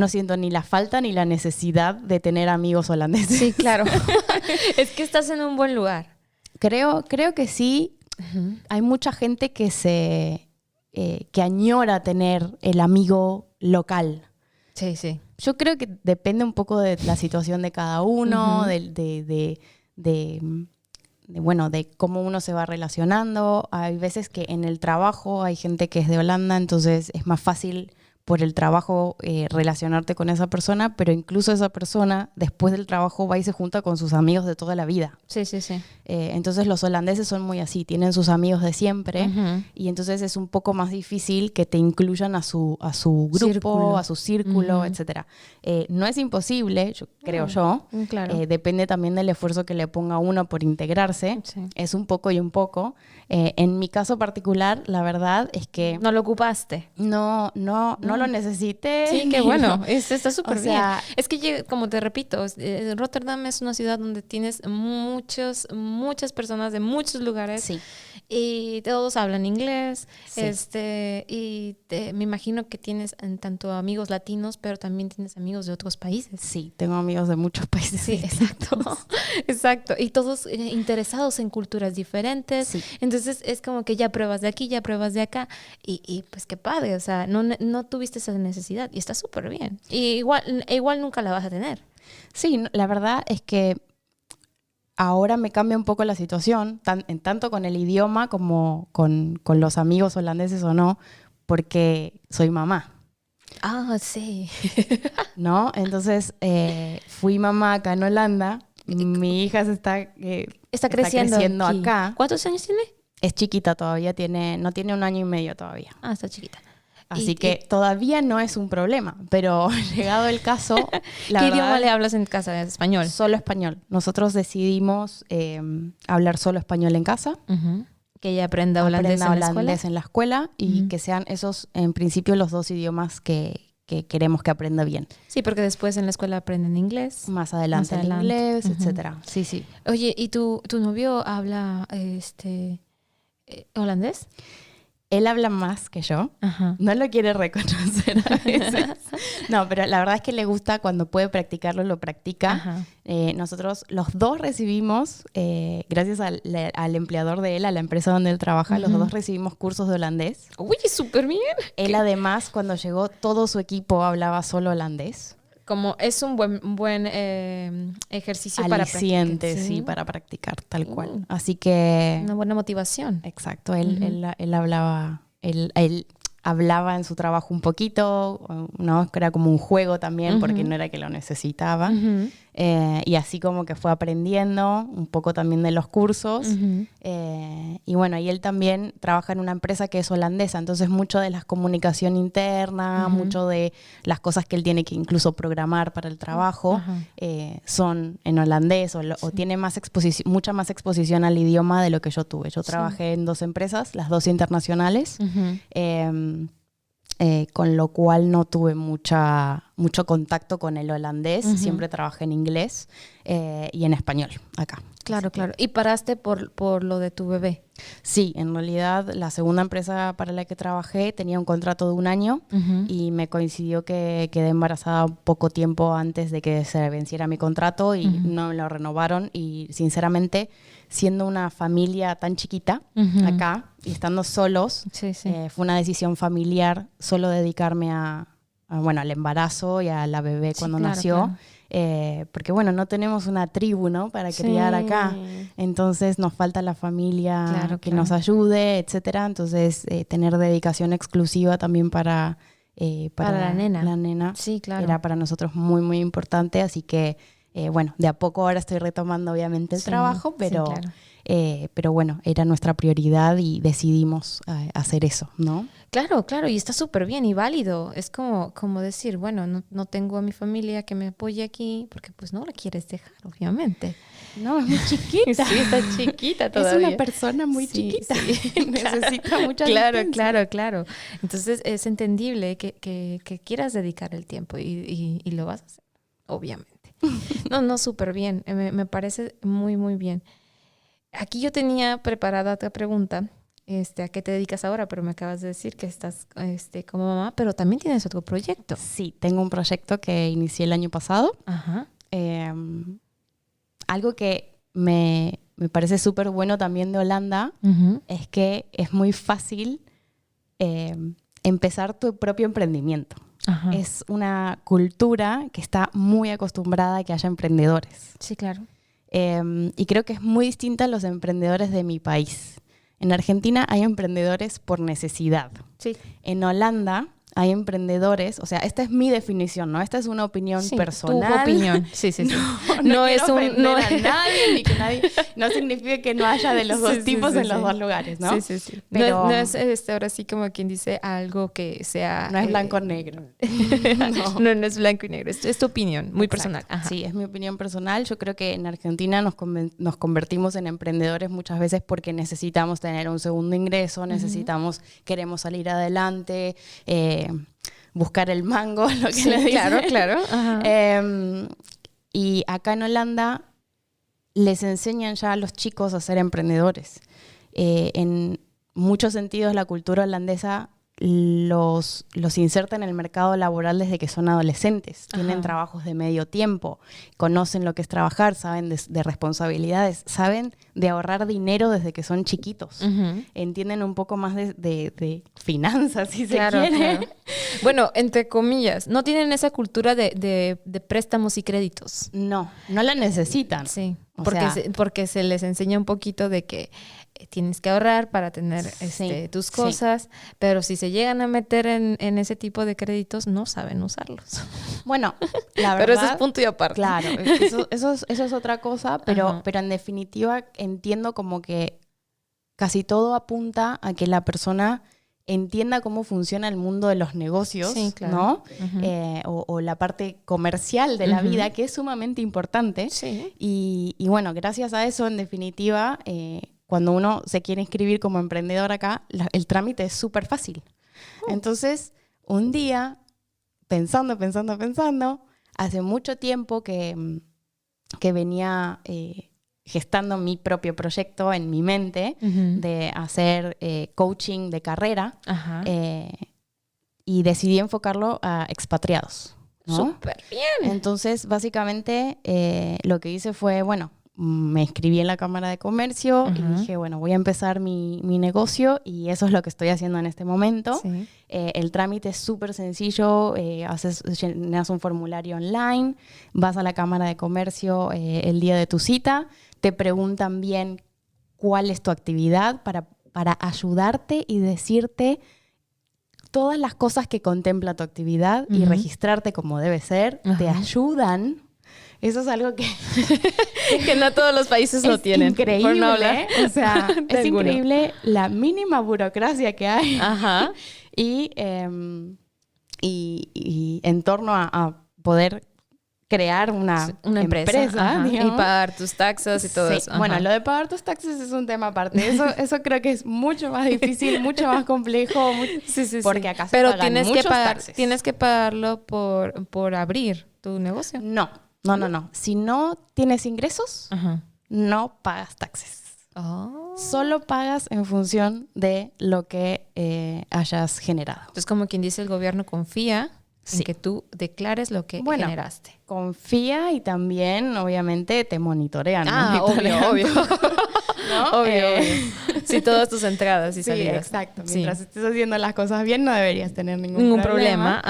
siento ni la falta ni la necesidad de tener amigos holandeses. Sí, claro. Es que estás en un buen lugar. Creo que sí. Hay mucha gente que añora tener el amigo local. Sí. Yo creo que depende un poco de la situación de cada uno, de cómo uno se va relacionando. Hay veces que en el trabajo hay gente que es de Holanda, entonces es más fácil por el trabajo relacionarte con esa persona, pero incluso esa persona después del trabajo va y se junta con sus amigos de toda la vida. Sí, sí, sí. Entonces los holandeses son muy así, tienen sus amigos de siempre y entonces es un poco más difícil que te incluyan a su grupo, a su círculo, etcétera. No es imposible, creo yo. Claro. Depende también del esfuerzo que le ponga uno por integrarse. Sí. Es un poco y un poco. En mi caso particular, la verdad es que... ¿No lo ocupaste? No lo necesité. Sí, qué bueno. Está súper bien. Es que, como te repito, Rotterdam es una ciudad donde tienes muchas personas de muchos lugares. Sí. Y todos hablan inglés. Sí. Me imagino que tienes tanto amigos latinos, pero también tienes amigos de otros países. Sí, tengo amigos de muchos países. Sí, exacto. Exacto. Y todos interesados en culturas diferentes. Sí. Entonces es como que ya pruebas de aquí, ya pruebas de acá. Y pues qué padre. O sea, no tuviste esa necesidad. Y está súper bien. Y igual nunca la vas a tener. Sí, la verdad es que ahora me cambia un poco la situación, tanto con el idioma como con los amigos holandeses o no, porque soy mamá. Ah, sí. ¿No? Entonces, fui mamá acá en Holanda. Mi hija está creciendo acá. ¿Cuántos años tiene? Es chiquita todavía, no tiene 1 año y medio todavía. Ah, está chiquita. Así que todavía no es un problema, pero llegado el caso... ¿Qué idioma le hablas en casa? ¿Es español? Solo español. Nosotros decidimos hablar solo español en casa. Que ella aprenda holandés en la escuela y que sean esos, en principio, los 2 idiomas que queremos que aprenda bien. Sí, porque después en la escuela aprenden inglés. Más adelante el inglés, etcétera. Sí, sí. Oye, ¿y tu novio habla holandés? Él habla más que yo. No lo quiere reconocer a veces. No, pero la verdad es que le gusta cuando puede practicarlo, lo practica. Nosotros los 2 recibimos, gracias al empleador de él, a la empresa donde él trabaja, los 2 recibimos cursos de holandés. ¡Uy, súper bien! Él además, cuando llegó, todo su equipo hablaba solo holandés. Como es un buen ejercicio aliciente, para practicar. Sí, para practicar, tal cual. Así que... Una buena motivación. Exacto. Él hablaba en su trabajo un poquito, ¿no? Era como un juego también, porque no era que lo necesitaba. Y así como que fue aprendiendo un poco también de los cursos. Y bueno, y él también trabaja en una empresa que es holandesa, entonces mucho de la comunicación interna, mucho de las cosas que él tiene que incluso programar para el trabajo, son en holandés o tiene mucha más exposición al idioma de lo que yo tuve. Yo trabajé en 2 empresas, las 2 internacionales, con lo cual no tuve mucho contacto con el holandés. Siempre trabajé en inglés y en español acá. Claro, claro. ¿Y paraste por lo de tu bebé? Sí, en realidad la segunda empresa para la que trabajé tenía un contrato de 1 año y me coincidió que quedé embarazada poco tiempo antes de que se venciera mi contrato y no me lo renovaron. Y sinceramente, siendo una familia tan chiquita acá y estando solos, fue una decisión familiar solo dedicarme al embarazo y a la bebé cuando nació. Claro. Porque bueno, no tenemos una tribu, ¿no? Para criar acá, entonces nos falta la familia que nos ayude, etcétera. Entonces tener dedicación exclusiva también para la nena sí, claro. Era para nosotros muy muy importante, así que de a poco ahora estoy retomando obviamente el trabajo, pero pero bueno, era nuestra prioridad y decidimos hacer eso, ¿no? Claro, claro, y está súper bien y válido. Es como decir, bueno, no tengo a mi familia que me apoye aquí, porque pues no la quieres dejar, obviamente. No, es muy chiquita. Sí, está chiquita todavía. Es una persona muy chiquita. Sí. Necesita mucha asistencia. Claro. Entonces es entendible que quieras dedicar el tiempo y lo vas a hacer, obviamente. No, súper bien. Me parece muy, muy bien. Aquí yo tenía preparada otra pregunta. ¿A qué te dedicas ahora? Pero me acabas de decir que estás como mamá, pero también tienes otro proyecto. Sí, tengo un proyecto que inicié el año pasado. Algo que me parece súper bueno también de Holanda es que es muy fácil empezar tu propio emprendimiento. Es una cultura que está muy acostumbrada a que haya emprendedores. Sí, claro. Y creo que es muy distinta a los emprendedores de mi país. En Argentina hay emprendedores por necesidad. Sí. En Holanda hay emprendedores, o sea, esta es mi definición, ¿no? Esta es una opinión personal. Tu opinión. Sí. No es un... No a nadie, ni que nadie... No significa que no haya de los dos tipos en los dos lugares, ¿no? Sí. Pero no es ahora sí como quien dice algo que sea... No es blanco o negro. No es blanco y negro. Es tu opinión, muy personal. Ajá. Sí, es mi opinión personal. Yo creo que en Argentina nos convertimos en emprendedores muchas veces porque necesitamos tener un segundo ingreso, queremos salir adelante, buscar el mango, lo que le dicen. Claro. Y acá en Holanda les enseñan ya a los chicos a ser emprendedores. En muchos sentidos la cultura holandesa los inserta en el mercado laboral desde que son adolescentes. Tienen trabajos de medio tiempo, conocen lo que es trabajar, saben de responsabilidades, saben de ahorrar dinero desde que son chiquitos. Entienden un poco más de finanzas, si se quiere. Claro. Bueno, entre comillas, no tienen esa cultura de préstamos y créditos. No la necesitan. Sí, porque se les enseña un poquito de que tienes que ahorrar para tener tus cosas, pero si se llegan a meter en ese tipo de créditos, no saben usarlos. Bueno, la verdad... Pero eso es punto y aparte. Claro, eso es otra cosa, pero en definitiva entiendo como que casi todo apunta a que la persona entienda cómo funciona el mundo de los negocios, ¿no? O la parte comercial de la vida, que es sumamente importante. Sí. Y bueno, gracias a eso, en definitiva... cuando uno se quiere inscribir como emprendedor acá, el trámite es súper fácil. Entonces, un día, pensando, hace mucho tiempo que venía gestando mi propio proyecto en mi mente de hacer coaching de carrera y decidí enfocarlo a expatriados, ¿no? ¡Súper bien! Entonces, básicamente, lo que hice fue, me inscribí en la Cámara de Comercio y dije, voy a empezar mi negocio y eso es lo que estoy haciendo en este momento. Sí. El trámite es súper sencillo, llenas un formulario online, vas a la Cámara de Comercio el día de tu cita, te preguntan bien cuál es tu actividad para ayudarte y decirte todas las cosas que contempla tu actividad y registrarte como debe ser. Te ayudan. Eso es algo que no todos los países lo tienen. Increíble, por no hablar. O sea, es increíble la mínima burocracia que hay. Y en torno a poder crear una empresa y pagar tus taxas y todo eso. Bueno, lo de pagar tus taxas es un tema aparte. Eso creo que es mucho más difícil, mucho más complejo. Porque acá se pagan muchos taxes. Tienes que pagarlo por abrir tu negocio. No. Si no tienes ingresos, no pagas taxes. Solo pagas en función de lo que hayas generado. Entonces, como quien dice, el gobierno confía en que tú declares lo que generaste. Confía y también, obviamente, te monitorean. Obvio. ¿No? Obvio. Sí, todas tus entradas y salidas. Exacto. Mientras estés haciendo las cosas bien, no deberías tener ningún problema.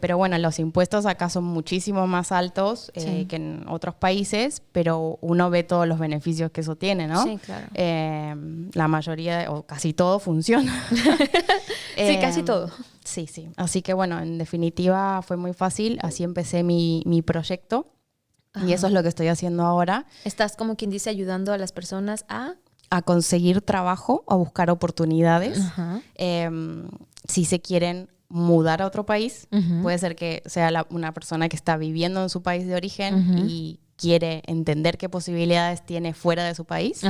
Pero bueno, los impuestos acá son muchísimo más altos que en otros países, pero uno ve todos los beneficios que eso tiene, ¿no? Sí, claro. La mayoría, o casi todo, funciona. Sí, casi todo. Sí. Así que bueno, en definitiva fue muy fácil. Así empecé mi proyecto. Y eso es lo que estoy haciendo ahora. Estás, como quien dice, ayudando a las personas a conseguir trabajo, a buscar oportunidades. Si se quieren mudar a otro país, puede ser que sea una persona que está viviendo en su país de origen y quiere entender qué posibilidades tiene fuera de su país,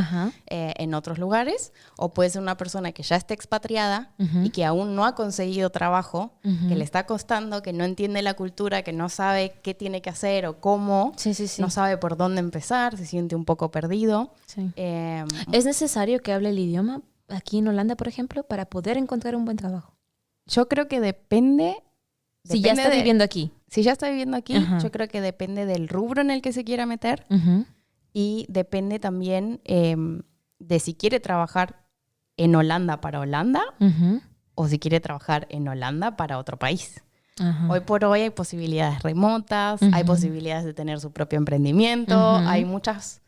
en otros lugares, o puede ser una persona que ya está expatriada y que aún no ha conseguido trabajo, que le está costando, que no entiende la cultura, que no sabe qué tiene que hacer o cómo, no sabe por dónde empezar, se siente un poco perdido. ¿Es necesario que hable el idioma aquí en Holanda, por ejemplo, para poder encontrar un buen trabajo? Yo creo que depende si ya está viviendo aquí. Si ya está viviendo aquí, yo creo que depende del rubro en el que se quiera meter y depende también de si quiere trabajar en Holanda para Holanda o si quiere trabajar en Holanda para otro país. Hoy por hoy hay posibilidades remotas, hay posibilidades de tener su propio emprendimiento, hay muchas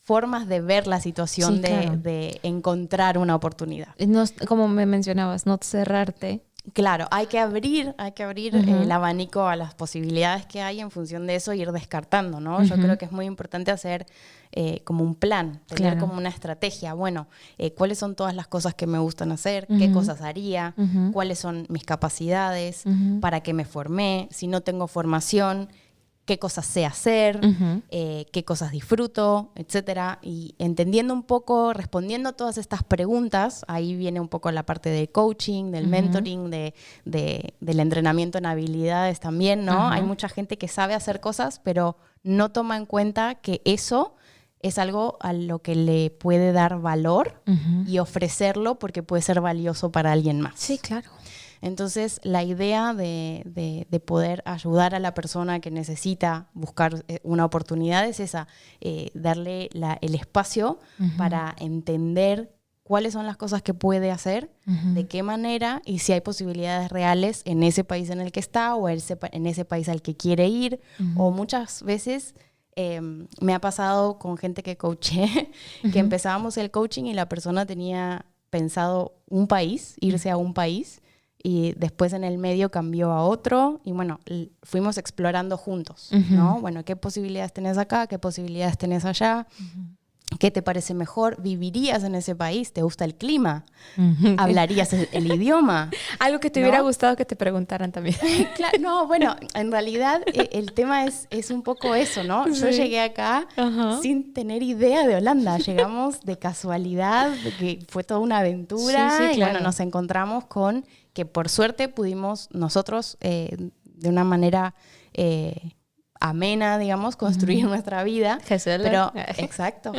formas de ver la situación, sí, claro, de encontrar una oportunidad. No, como me mencionabas, no cerrarte. Claro, hay que abrir el abanico a las posibilidades que hay en función de eso, ir descartando, ¿no? Yo creo que es muy importante hacer como un plan, tener como una estrategia. Bueno, ¿cuáles son todas las cosas que me gustan hacer? ¿Qué cosas haría? ¿Cuáles son mis capacidades? ¿Para qué me formé? Si no tengo formación, ¿qué cosas sé hacer? ¿Qué cosas disfruto? Etcétera. Y entendiendo un poco, respondiendo todas estas preguntas, ahí viene un poco la parte de coaching, del mentoring, del entrenamiento en habilidades también, ¿no? Hay mucha gente que sabe hacer cosas, pero no toma en cuenta que eso es algo a lo que le puede dar valor y ofrecerlo porque puede ser valioso para alguien más. Sí, claro. Entonces, la idea de poder ayudar a la persona que necesita buscar una oportunidad es esa, darle el espacio para entender cuáles son las cosas que puede hacer, de qué manera y si hay posibilidades reales en ese país en el que está o en ese país al que quiere ir. O muchas veces me ha pasado con gente que coaché, que empezábamos el coaching y la persona tenía pensado un país, irse a un país, y después en el medio cambió a otro y bueno, fuimos explorando juntos, ¿no? Bueno, ¿qué posibilidades tenés acá? ¿Qué posibilidades tenés allá? ¿Qué te parece mejor? ¿Vivirías en ese país? ¿Te gusta el clima? ¿Hablarías el idioma? Algo que te hubiera gustado que te preguntaran también. Claro, no, bueno, en realidad el tema es un poco eso, ¿no? Sí. Yo llegué acá sin tener idea de Holanda. Llegamos de casualidad, de que fue toda una aventura. Sí, claro. Y bueno, nos encontramos con que por suerte pudimos nosotros de una manera amena, digamos, construir nuestra vida. Pero, exacto,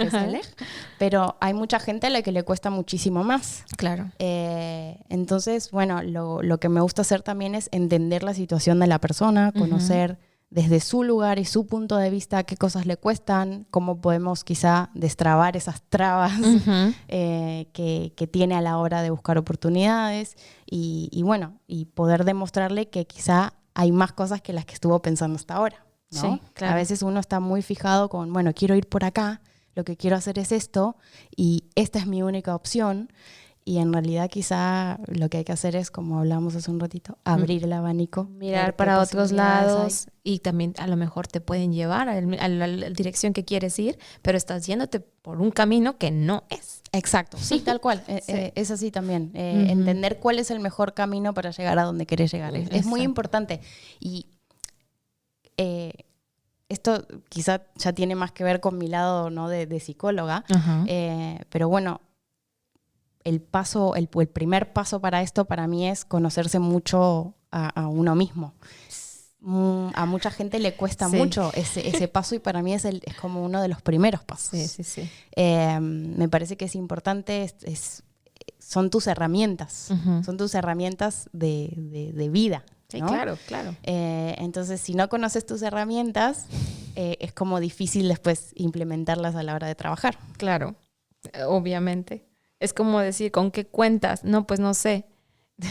pero hay mucha gente a la que le cuesta muchísimo más. Claro. Entonces, bueno, lo que me gusta hacer también es entender la situación de la persona, conocer desde su lugar y su punto de vista qué cosas le cuestan, cómo podemos quizá destrabar esas trabas que tiene a la hora de buscar oportunidades y bueno, y poder demostrarle que quizá hay más cosas que las que estuvo pensando hasta ahora, ¿no? Sí, claro. A veces uno está muy fijado con, bueno, quiero ir por acá, lo que quiero hacer es esto y esta es mi única opción. Y en realidad quizá lo que hay que hacer es, como hablamos hace un ratito, abrir el abanico. Mirar para otros lados y también a lo mejor te pueden llevar a la dirección que quieres ir, pero estás yéndote por un camino que no es. Exacto, sí, tal cual. Sí. Es así también. Entender cuál es el mejor camino para llegar a donde querés llegar. Es muy importante. Y esto quizá ya tiene más que ver con mi lado, ¿no? de psicóloga, pero bueno, el primer paso para esto para mí es conocerse mucho a uno mismo. A mucha gente le cuesta mucho ese paso y para mí es como uno de los primeros pasos. Sí. Me parece que es importante, son tus herramientas, son tus herramientas de vida. Sí, ¿no? Claro. Entonces, si no conoces tus herramientas, es como difícil después implementarlas a la hora de trabajar. Claro, obviamente. Es como decir, ¿con qué cuentas? No, pues no sé.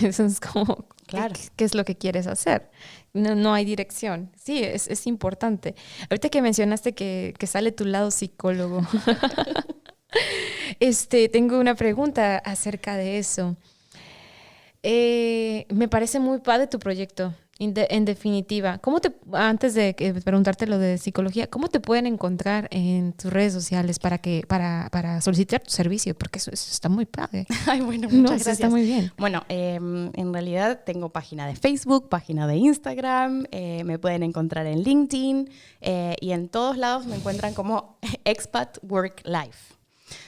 Eso es como, claro. ¿Qué es lo que quieres hacer? No hay dirección. Sí, es importante. Ahorita que mencionaste que sale tu lado psicólogo, tengo una pregunta acerca de eso. Me parece muy padre tu proyecto. En definitiva, antes de preguntarte lo de psicología, ¿cómo te pueden encontrar en tus redes sociales para solicitar tu servicio? Porque eso está muy padre. Ay, bueno, muchas gracias. Está muy bien. Bueno, en realidad tengo página de Facebook, página de Instagram, me pueden encontrar en LinkedIn y en todos lados me encuentran como Expat Work Life.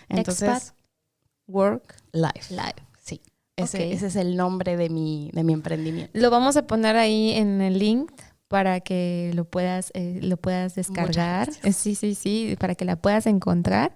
Entonces, Expat Work Life. Sí. Ese es el nombre de mi emprendimiento. Lo vamos a poner ahí en el link para que lo puedas descargar. Sí, para que la puedas encontrar.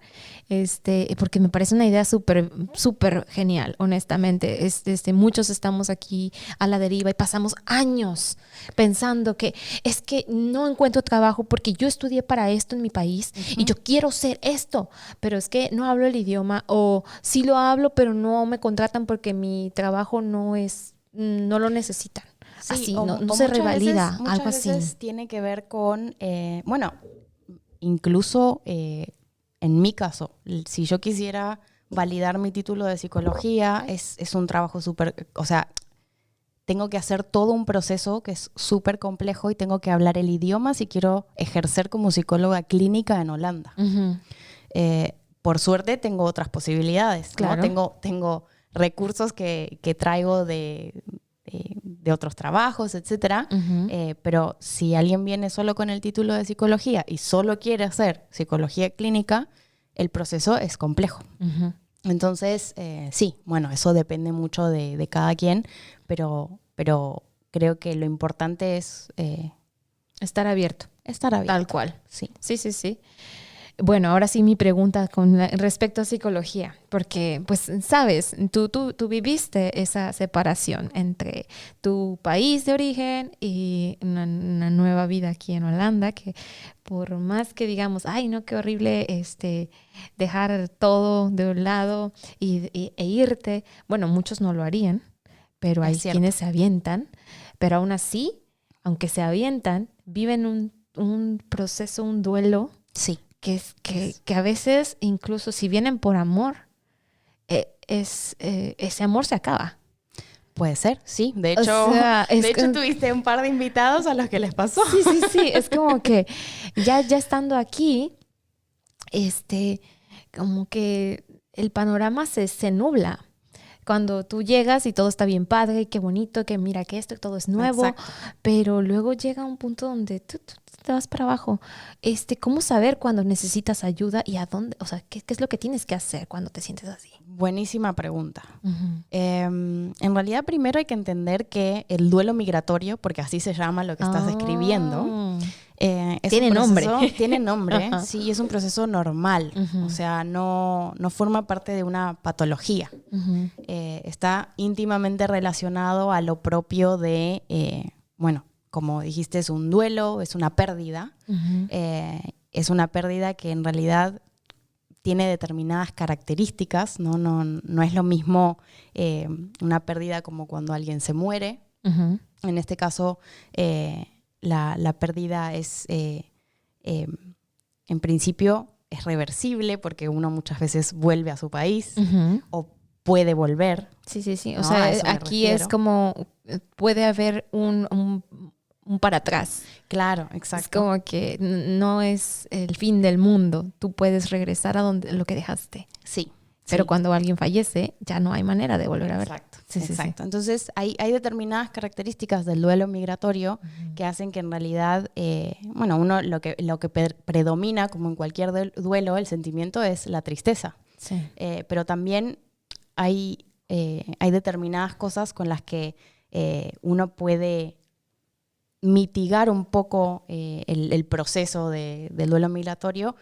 Porque me parece una idea súper, súper genial, honestamente. Muchos estamos aquí a la deriva y pasamos años pensando que es que no encuentro trabajo porque yo estudié para esto en mi país y yo quiero ser esto, pero es que no hablo el idioma o sí lo hablo, pero no me contratan porque mi trabajo no lo necesitan. Sí, así, no se revalida, algo así. Muchas veces tiene que ver con, incluso en en mi caso, si yo quisiera validar mi título de psicología, es un trabajo súper, o sea, tengo que hacer todo un proceso que es súper complejo y tengo que hablar el idioma si quiero ejercer como psicóloga clínica en Holanda. Uh-huh. Por suerte tengo otras posibilidades, claro, ¿no? Tengo recursos que traigo de otros trabajos, etcétera. Uh-huh. Pero si alguien viene solo con el título de psicología y solo quiere hacer psicología clínica, el proceso es complejo. Uh-huh. Entonces, sí, bueno, eso depende mucho de cada quien, pero creo que lo importante es estar abierto. Estar abierto. Tal cual. Sí. Sí. Bueno, ahora sí mi pregunta respecto a psicología, porque pues sabes, tú viviste esa separación entre tu país de origen y una nueva vida aquí en Holanda, que por más que digamos, ay no, qué horrible dejar todo de un lado e irte, bueno, muchos no lo harían, pero hay quienes se avientan, pero aún así, aunque se avientan, viven un proceso, un duelo. Sí. Que a veces, incluso si vienen por amor, ese amor se acaba. Puede ser, sí. De hecho, tuviste un par de invitados a los que les pasó. Sí. Es como que ya estando aquí, como que el panorama se nubla. Cuando tú llegas y todo está bien padre, qué bonito, que mira que esto todo es nuevo. Exacto. Pero luego llega un punto donde tú te vas para abajo. ¿Cómo saber cuando necesitas ayuda y a dónde? O sea, ¿qué es lo que tienes que hacer cuando te sientes así? Buenísima pregunta. Uh-huh. En realidad, primero hay que entender que el duelo migratorio, porque así se llama lo que estás describiendo, tiene nombre. Tiene nombre, uh-huh. Sí, es un proceso normal. Uh-huh. O sea, no forma parte de una patología. Uh-huh. Está íntimamente relacionado a lo propio de, como dijiste, es un duelo, es una pérdida. Uh-huh. Es una pérdida que en realidad tiene determinadas características, no es lo mismo una pérdida como cuando alguien se muere. Uh-huh. En este caso, la pérdida es, en principio, es reversible porque uno muchas veces vuelve a su país. Uh-huh. O puede volver. Sí. O sea, aquí es como puede haber un para atrás. Claro, exacto. Es como que no es el fin del mundo. Tú puedes regresar a lo que dejaste. Sí. Pero cuando alguien fallece, ya no hay manera de volver a ver. Exacto. Exacto. Sí. Entonces, hay determinadas características del duelo migratorio uh-huh. que hacen que en realidad, uno lo que predomina, como en cualquier duelo, el sentimiento es la tristeza. Sí. Pero también hay determinadas cosas con las que uno puede mitigar un poco el proceso del duelo migratorio,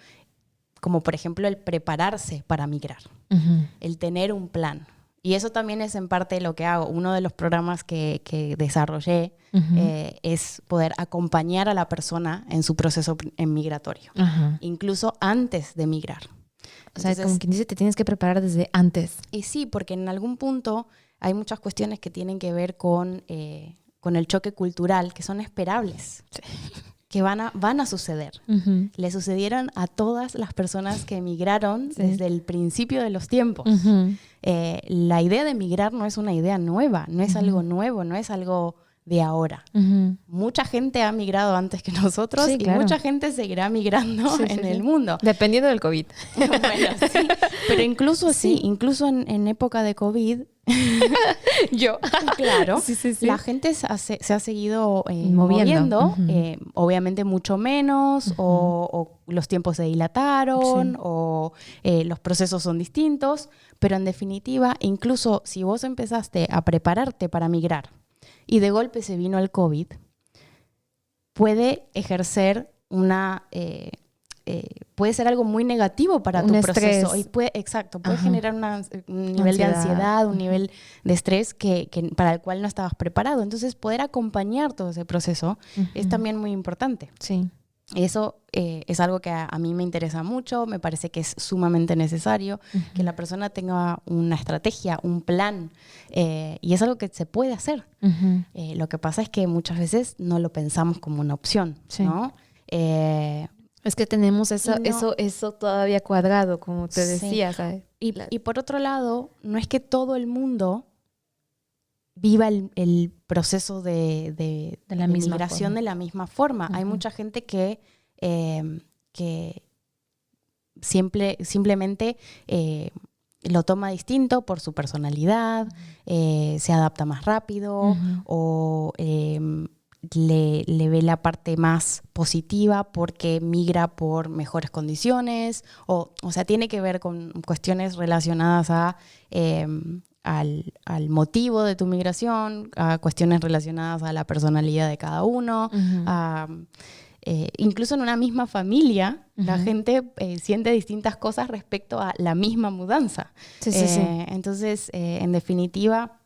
como por ejemplo el prepararse para migrar, uh-huh. el tener un plan. Y eso también es en parte lo que hago. Uno de los programas que desarrollé uh-huh. Es poder acompañar a la persona en su proceso migratorio, uh-huh. incluso antes de migrar. O sea, como quien dice, te tienes que preparar desde antes. Y sí, porque en algún punto hay muchas cuestiones que tienen que ver con el choque cultural, que son esperables, sí. que van a suceder. Uh-huh. Le sucedieron a todas las personas que emigraron sí. desde el principio de los tiempos. Uh-huh. La idea de emigrar no es una idea nueva, no es uh-huh. algo nuevo, no es algo de ahora. Uh-huh. Mucha gente ha migrado antes que nosotros sí, claro. y mucha gente seguirá migrando en el mundo. Dependiendo del COVID. Bueno, sí. Pero incluso en época de COVID, yo, claro, sí. la gente se ha seguido moviendo uh-huh. Obviamente mucho menos, uh-huh. o los tiempos se dilataron, sí. o los procesos son distintos, pero en definitiva, incluso si vos empezaste a prepararte para migrar y de golpe se vino el COVID, puede ejercer puede ser algo muy negativo para tu proceso. Y puede generar un nivel de ansiedad, un nivel de estrés que para el cual no estabas preparado. Entonces, poder acompañar todo ese proceso uh-huh. es también muy importante. Sí. Eso es algo que a mí me interesa mucho, me parece que es sumamente necesario uh-huh. que la persona tenga una estrategia, un plan, y es algo que se puede hacer. Uh-huh. Lo que pasa es que muchas veces no lo pensamos como una opción, sí. ¿no? Es que tenemos eso todavía cuadrado, como te decía, ¿sabes? Y por otro lado, no es que todo el mundo viva el proceso de la migración de la misma forma. Uh-huh. Hay mucha gente que simplemente lo toma distinto por su personalidad, se adapta más rápido, uh-huh, o le ve la parte más positiva porque migra por mejores condiciones, o sea, tiene que ver con cuestiones relacionadas al motivo de tu migración, a cuestiones relacionadas a la personalidad de cada uno, uh-huh, incluso en una misma familia, uh-huh, la gente siente distintas cosas respecto a la misma mudanza. Sí. Entonces, en definitiva,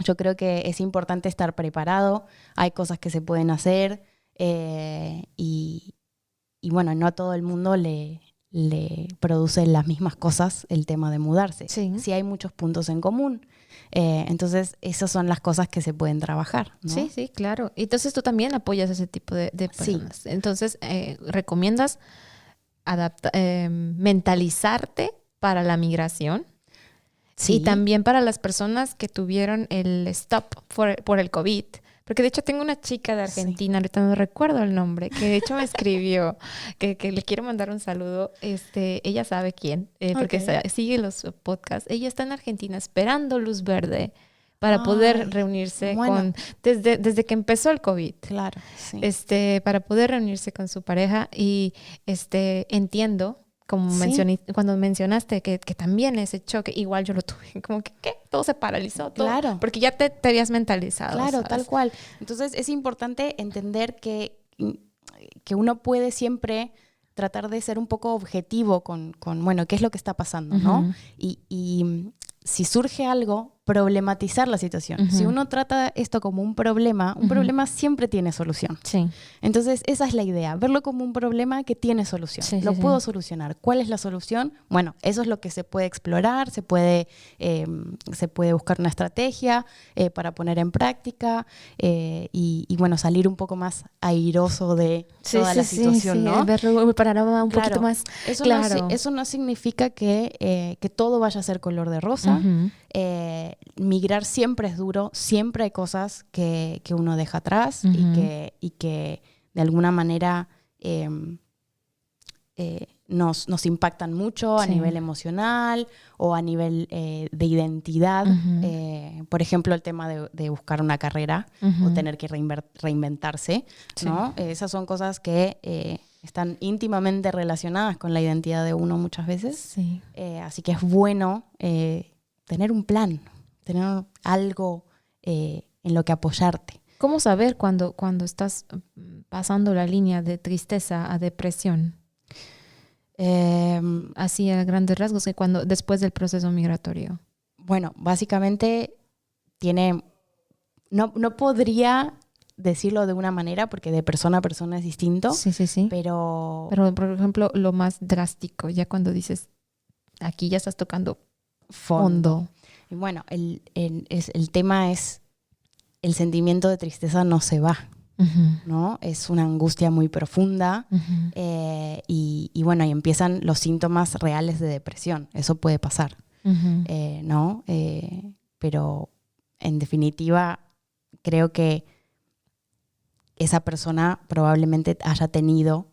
yo creo que es importante estar preparado. Hay cosas que se pueden hacer y bueno, no a todo el mundo le produce las mismas cosas el tema de mudarse. Sí. Sí hay muchos puntos en común. Entonces, esas son las cosas que se pueden trabajar, ¿no? Sí, sí, claro. Y entonces tú también apoyas ese tipo de personas. Sí. Entonces, ¿recomiendas mentalizarte para la migración? Sí. Y también para las personas que tuvieron el stop por el COVID. Porque de hecho tengo una chica de Argentina, sí, ahorita no recuerdo el nombre, que de hecho me escribió, que le quiero mandar un saludo. Ella sabe quién, porque sigue los podcasts. Ella está en Argentina esperando luz verde para poder reunirse desde que empezó el COVID. Claro, sí. Para poder reunirse con su pareja y entiendo. Como cuando mencionaste que también ese choque, igual yo lo tuve, como que ¿qué? Todo se paralizó, todo, claro, porque ya te habías mentalizado. Claro, ¿sabes? Tal cual. Entonces es importante entender que uno puede siempre tratar de ser un poco objetivo con bueno, qué es lo que está pasando, ¿no? Uh-huh. Y si surge algo, problematizar la situación. Uh-huh. Si uno trata esto como un problema siempre tiene solución. Sí. Entonces, esa es la idea, verlo como un problema que tiene solución. Sí, lo puedo solucionar. ¿Cuál es la solución? Bueno, eso es lo que se puede explorar, se puede buscar una estrategia para poner en práctica y bueno, salir un poco más airoso de toda la situación, ¿no? Ver el panorama un poquito más claro. Eso no significa que todo vaya a ser color de rosa. Uh-huh. Migrar siempre es duro, siempre hay cosas que uno deja atrás, uh-huh, y que de alguna manera nos impactan mucho a nivel emocional o a nivel de identidad. Uh-huh. Por ejemplo, el tema de buscar una carrera, uh-huh, o tener que reinventarse, sí, ¿no? Esas son cosas que están íntimamente relacionadas con la identidad de uno muchas veces. Sí. Así que es bueno tener un plan, tener algo en lo que apoyarte. ¿Cómo saber cuando estás pasando la línea de tristeza a depresión? Así a grandes rasgos, que después del proceso migratorio. Bueno, básicamente no podría decirlo de una manera porque de persona a persona es distinto. Sí. Pero por ejemplo, lo más drástico, ya cuando dices, aquí ya estás tocando fondo. Y bueno, el tema es el sentimiento de tristeza no se va, uh-huh, ¿no? Es una angustia muy profunda, uh-huh, y bueno, y empiezan los síntomas reales de depresión. Eso puede pasar, uh-huh, ¿no? Pero en definitiva creo que esa persona probablemente haya tenido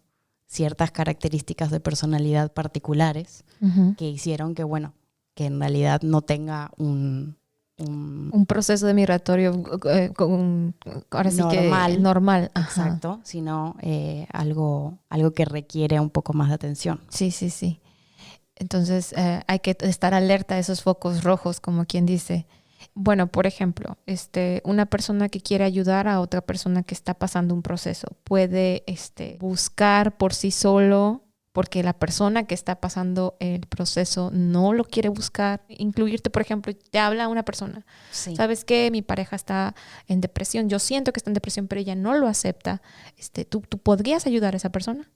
ciertas características de personalidad particulares, uh-huh, que hicieron que, bueno, que en realidad no tenga un proceso de migratorio ahora sí normal. Exacto, sino algo que requiere un poco más de atención. Sí. Entonces hay que estar alerta a esos focos rojos, como quien dice. Bueno, por ejemplo, una persona que quiere ayudar a otra persona que está pasando un proceso puede buscar por sí solo, porque la persona que está pasando el proceso no lo quiere buscar, incluirte, por ejemplo, te habla una persona, sí, ¿sabes qué? Mi pareja está en depresión, yo siento que está en depresión, pero ella no lo acepta. ¿Tú podrías ayudar a esa persona?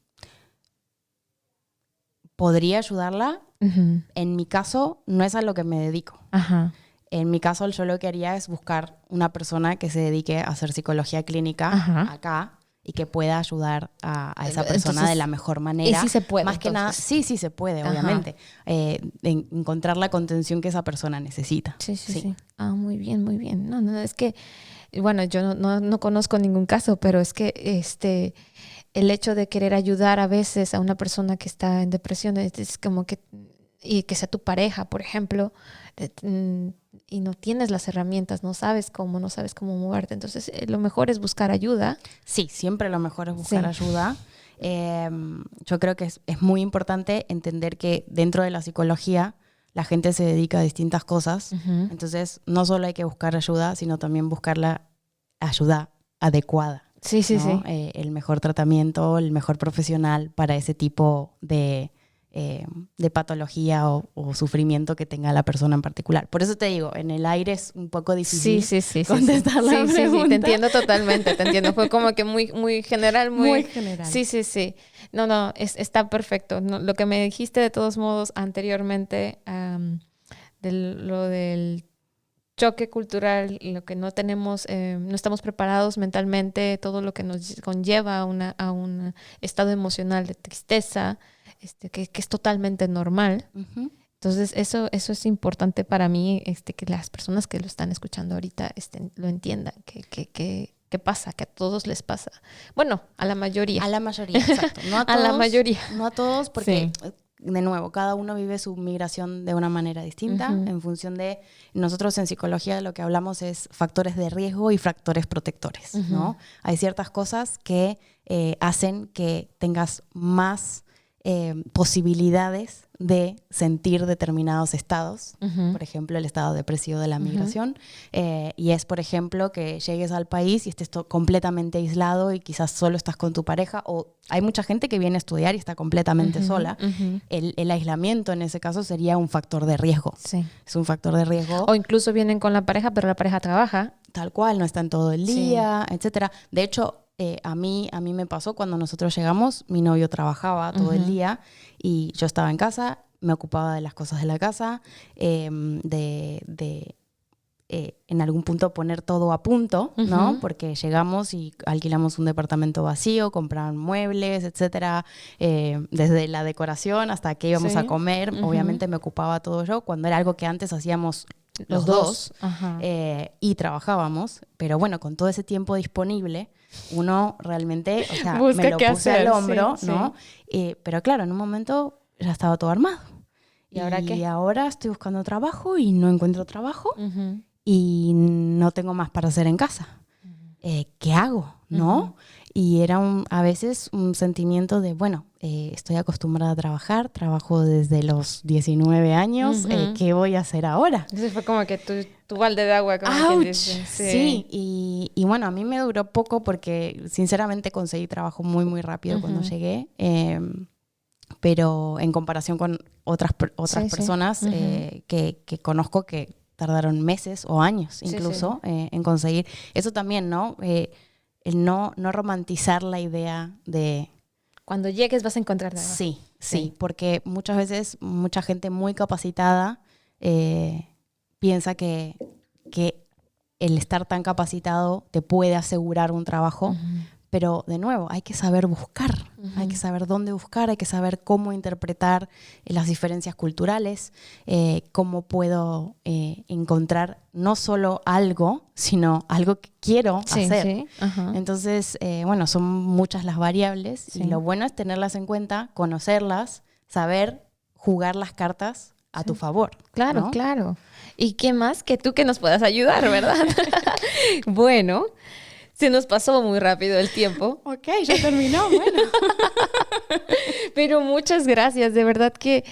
Podría ayudarla. Uh-huh. En mi caso, no es a lo que me dedico. Ajá. En mi caso, yo lo que haría es buscar una persona que se dedique a hacer psicología clínica, ajá, acá, y que pueda ayudar a esa persona entonces, de la mejor manera. Y sí se puede. Más que nada, sí se puede, obviamente. Encontrar la contención que esa persona necesita. Sí. Ah, muy bien, muy bien. No, es que, bueno, yo no conozco ningún caso, pero es que el hecho de querer ayudar a veces a una persona que está en depresión es como que, y que sea tu pareja, por ejemplo, y no tienes las herramientas, no sabes cómo moverte. Entonces, lo mejor es buscar ayuda. Sí, siempre lo mejor es buscar ayuda. Yo creo que es muy importante entender que dentro de la psicología la gente se dedica a distintas cosas. Uh-huh. Entonces, no solo hay que buscar ayuda, sino también buscar la ayuda adecuada. Sí. El mejor tratamiento, el mejor profesional para ese tipo de patología o sufrimiento que tenga la persona en particular. Por eso te digo, en el aire es un poco difícil contestar la pregunta. Sí, te entiendo totalmente, te entiendo. Fue como que muy general. Muy general. Sí. No, está perfecto. No, lo que me dijiste de todos modos anteriormente, lo del choque cultural, lo que no tenemos, no estamos preparados mentalmente, todo lo que nos conlleva a un estado emocional de tristeza, que es totalmente normal. Uh-huh. Entonces, eso es importante para mí, que las personas que lo están escuchando ahorita lo entiendan, que pasa, que a todos les pasa. Bueno, a la mayoría. A la mayoría, exacto. No a todos, a la mayoría. No a todos, porque, de nuevo, cada uno vive su migración de una manera distinta, uh-huh, en función de... Nosotros en psicología lo que hablamos es factores de riesgo y factores protectores, uh-huh, ¿no? Hay ciertas cosas que hacen que tengas más posibilidades de sentir determinados estados, uh-huh, por ejemplo el estado depresivo de la migración, uh-huh, y es por ejemplo que llegues al país y estés completamente aislado y quizás solo estás con tu pareja, o hay mucha gente que viene a estudiar y está completamente uh-huh, sola. Uh-huh. El aislamiento en ese caso sería un factor de riesgo. Sí. Es un factor de riesgo. O incluso vienen con la pareja, pero la pareja trabaja. Tal cual, no están todo el día, etcétera. De hecho, a mí me pasó cuando nosotros llegamos, mi novio trabajaba todo, uh-huh, el día y yo estaba en casa, me ocupaba de las cosas de la casa, en algún punto poner todo a punto, uh-huh, ¿no? Porque llegamos y alquilamos un departamento vacío, compraban muebles, etcétera, desde la decoración hasta que íbamos a comer, uh-huh, obviamente me ocupaba todo yo, cuando era algo que antes hacíamos los dos, uh-huh, y trabajábamos, pero bueno, con todo ese tiempo disponible, uno realmente, o sea, me lo puse al hombro, sí, ¿no? Sí. Pero claro, en un momento ya estaba todo armado. ¿Y ahora qué? Y ahora estoy buscando trabajo y no encuentro trabajo, uh-huh, y no tengo más para hacer en casa. Uh-huh. ¿Qué hago? ¿No? Uh-huh. Y era a veces un sentimiento de, bueno, estoy acostumbrada a trabajar, trabajo desde los 19 años, uh-huh, ¿qué voy a hacer ahora? Entonces fue como que tu balde de agua. Como que dice. Sí. Y bueno, a mí me duró poco porque sinceramente conseguí trabajo muy, muy rápido, uh-huh, cuando llegué, pero en comparación con otras personas, sí, uh-huh, que conozco que tardaron meses o años incluso, sí. En conseguir. Eso también, ¿no? El no romantizar la idea de... Cuando llegues vas a encontrar nada. Sí, porque muchas veces mucha gente muy capacitada piensa que el estar tan capacitado te puede asegurar un trabajo, uh-huh, pero de nuevo hay que saber buscar, uh-huh, hay que saber dónde buscar, hay que saber cómo interpretar las diferencias culturales, cómo puedo encontrar no solo algo, sino algo que quiero hacer. Sí. Uh-huh. Entonces, bueno, son muchas las variables, sí, y lo bueno es tenerlas en cuenta, conocerlas, saber jugar las cartas a tu favor. Claro, ¿no? Claro. ¿Y qué más que tú que nos puedas ayudar, verdad? Bueno, se nos pasó muy rápido el tiempo. Ok, ya terminó, bueno. Pero muchas gracias, de verdad que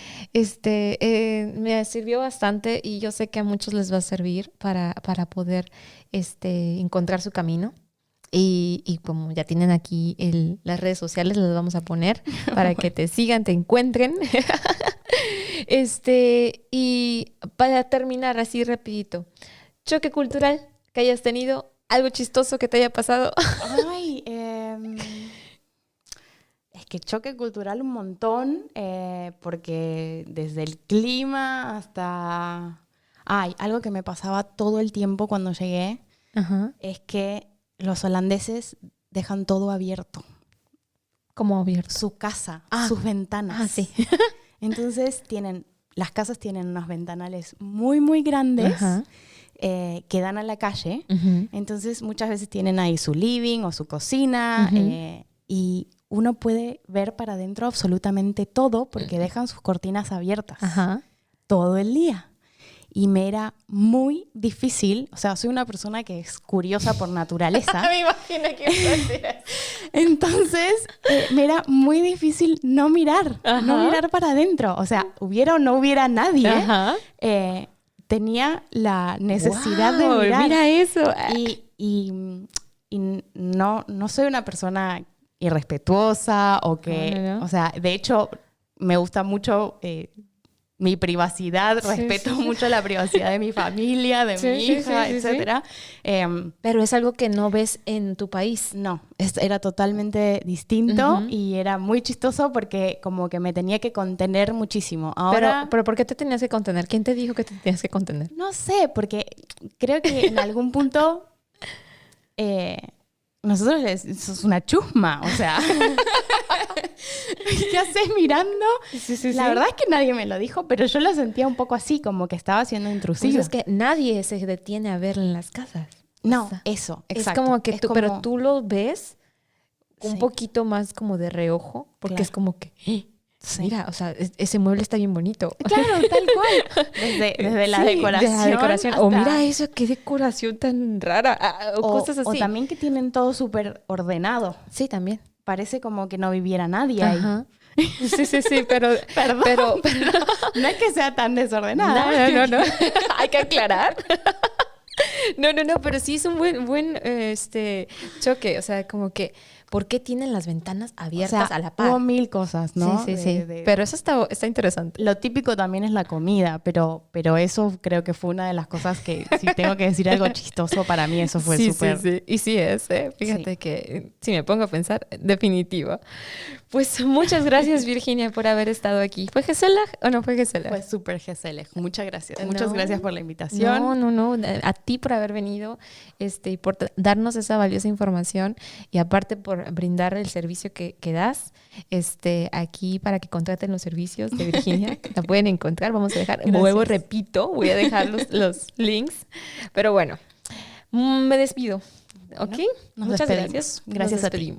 me sirvió bastante y yo sé que a muchos les va a servir para poder encontrar su camino. Y como ya tienen aquí las redes sociales, las vamos a poner para que te sigan, te encuentren. Y para terminar así rapidito, choque cultural que hayas tenido, algo chistoso que te haya pasado. Ay, es que choque cultural un montón, porque desde el clima hasta... algo que me pasaba todo el tiempo cuando llegué, uh-huh, es que los holandeses dejan todo abierto. ¿Cómo abierto? Su casa, sus ventanas. Sí. Entonces las casas tienen unos ventanales muy, muy grandes que dan a la calle. Entonces muchas veces tienen ahí su living o su cocina y uno puede ver para adentro absolutamente todo porque dejan sus cortinas abiertas todo el día. Y me era muy difícil, o sea, soy una persona que es curiosa por naturaleza. Me imagino que eso. Entonces, me era muy difícil no mirar para adentro. O sea, hubiera o no hubiera nadie, tenía la necesidad de mirar. Mira eso. Y no soy una persona irrespetuosa o que... No. O sea, de hecho, me gusta mucho... mi privacidad, respeto mucho la privacidad de mi familia, de mi hija, etcétera. Pero es algo que no ves en tu país. No, era totalmente distinto y era muy chistoso porque como que me tenía que contener muchísimo. Ahora, pero ¿por qué te tenías que contener? ¿Quién te dijo que te tenías que contener? No sé, porque creo que en algún punto nosotros eso es una chusma, o sea... ¿Qué haces mirando? La verdad es que nadie me lo dijo, pero yo lo sentía un poco así, como que estaba siendo intrusivo. Pues es que nadie se detiene a ver en las casas. No, eso, exacto. Es como que pero tú lo ves un poquito más como de reojo, porque es como que, mira, o sea, ese mueble está bien bonito. Claro, tal cual. Desde la decoración. Desde la decoración. O mira eso, qué decoración tan rara. O cosas así. O también que tienen todo súper ordenado. Sí, también. Parece como que no viviera nadie ahí. Sí, pero... Perdón, pero no es que sea tan desordenada. No. Hay que aclarar. No, pero sí es un buen choque. O sea, como que... ¿Por qué tienen las ventanas abiertas a la par? Hubo 1000 cosas, ¿no? Sí. Pero eso está interesante. Lo típico también es la comida, pero eso creo que fue una de las cosas que, si tengo que decir algo chistoso, para mí eso fue súper... Sí. Y sí es, Fíjate que si me pongo a pensar, definitivo. Pues muchas gracias, Virginia, por haber estado aquí. ¿Fue Gesellig o no fue Gesellig? Fue súper Gesellig. Muchas gracias. Muchas gracias por la invitación. No. A ti por haber venido y por darnos esa valiosa información y aparte por brindar el servicio que das aquí para que contraten los servicios de Virginia. La pueden encontrar. Vamos a dejar, voy a dejar los links. Pero bueno, me despido. ¿Ok? Muchas gracias. Gracias a ti.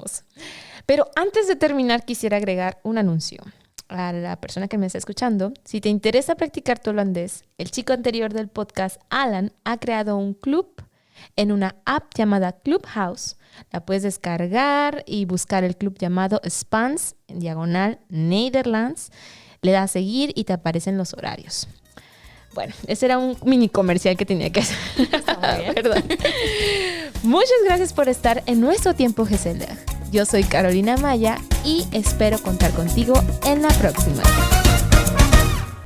Pero antes de terminar, quisiera agregar un anuncio a la persona que me está escuchando. Si te interesa practicar tu holandés, el chico anterior del podcast, Alan, ha creado un club en una app llamada Clubhouse. La puedes descargar y buscar el club llamado Spans, en diagonal Netherlands. Le das a seguir y te aparecen los horarios. Bueno, ese era un mini comercial que tenía que hacer. Perdón. Muchas gracias por estar en nuestro tiempo Gesellig. Yo soy Carolina Maya y espero contar contigo en la próxima.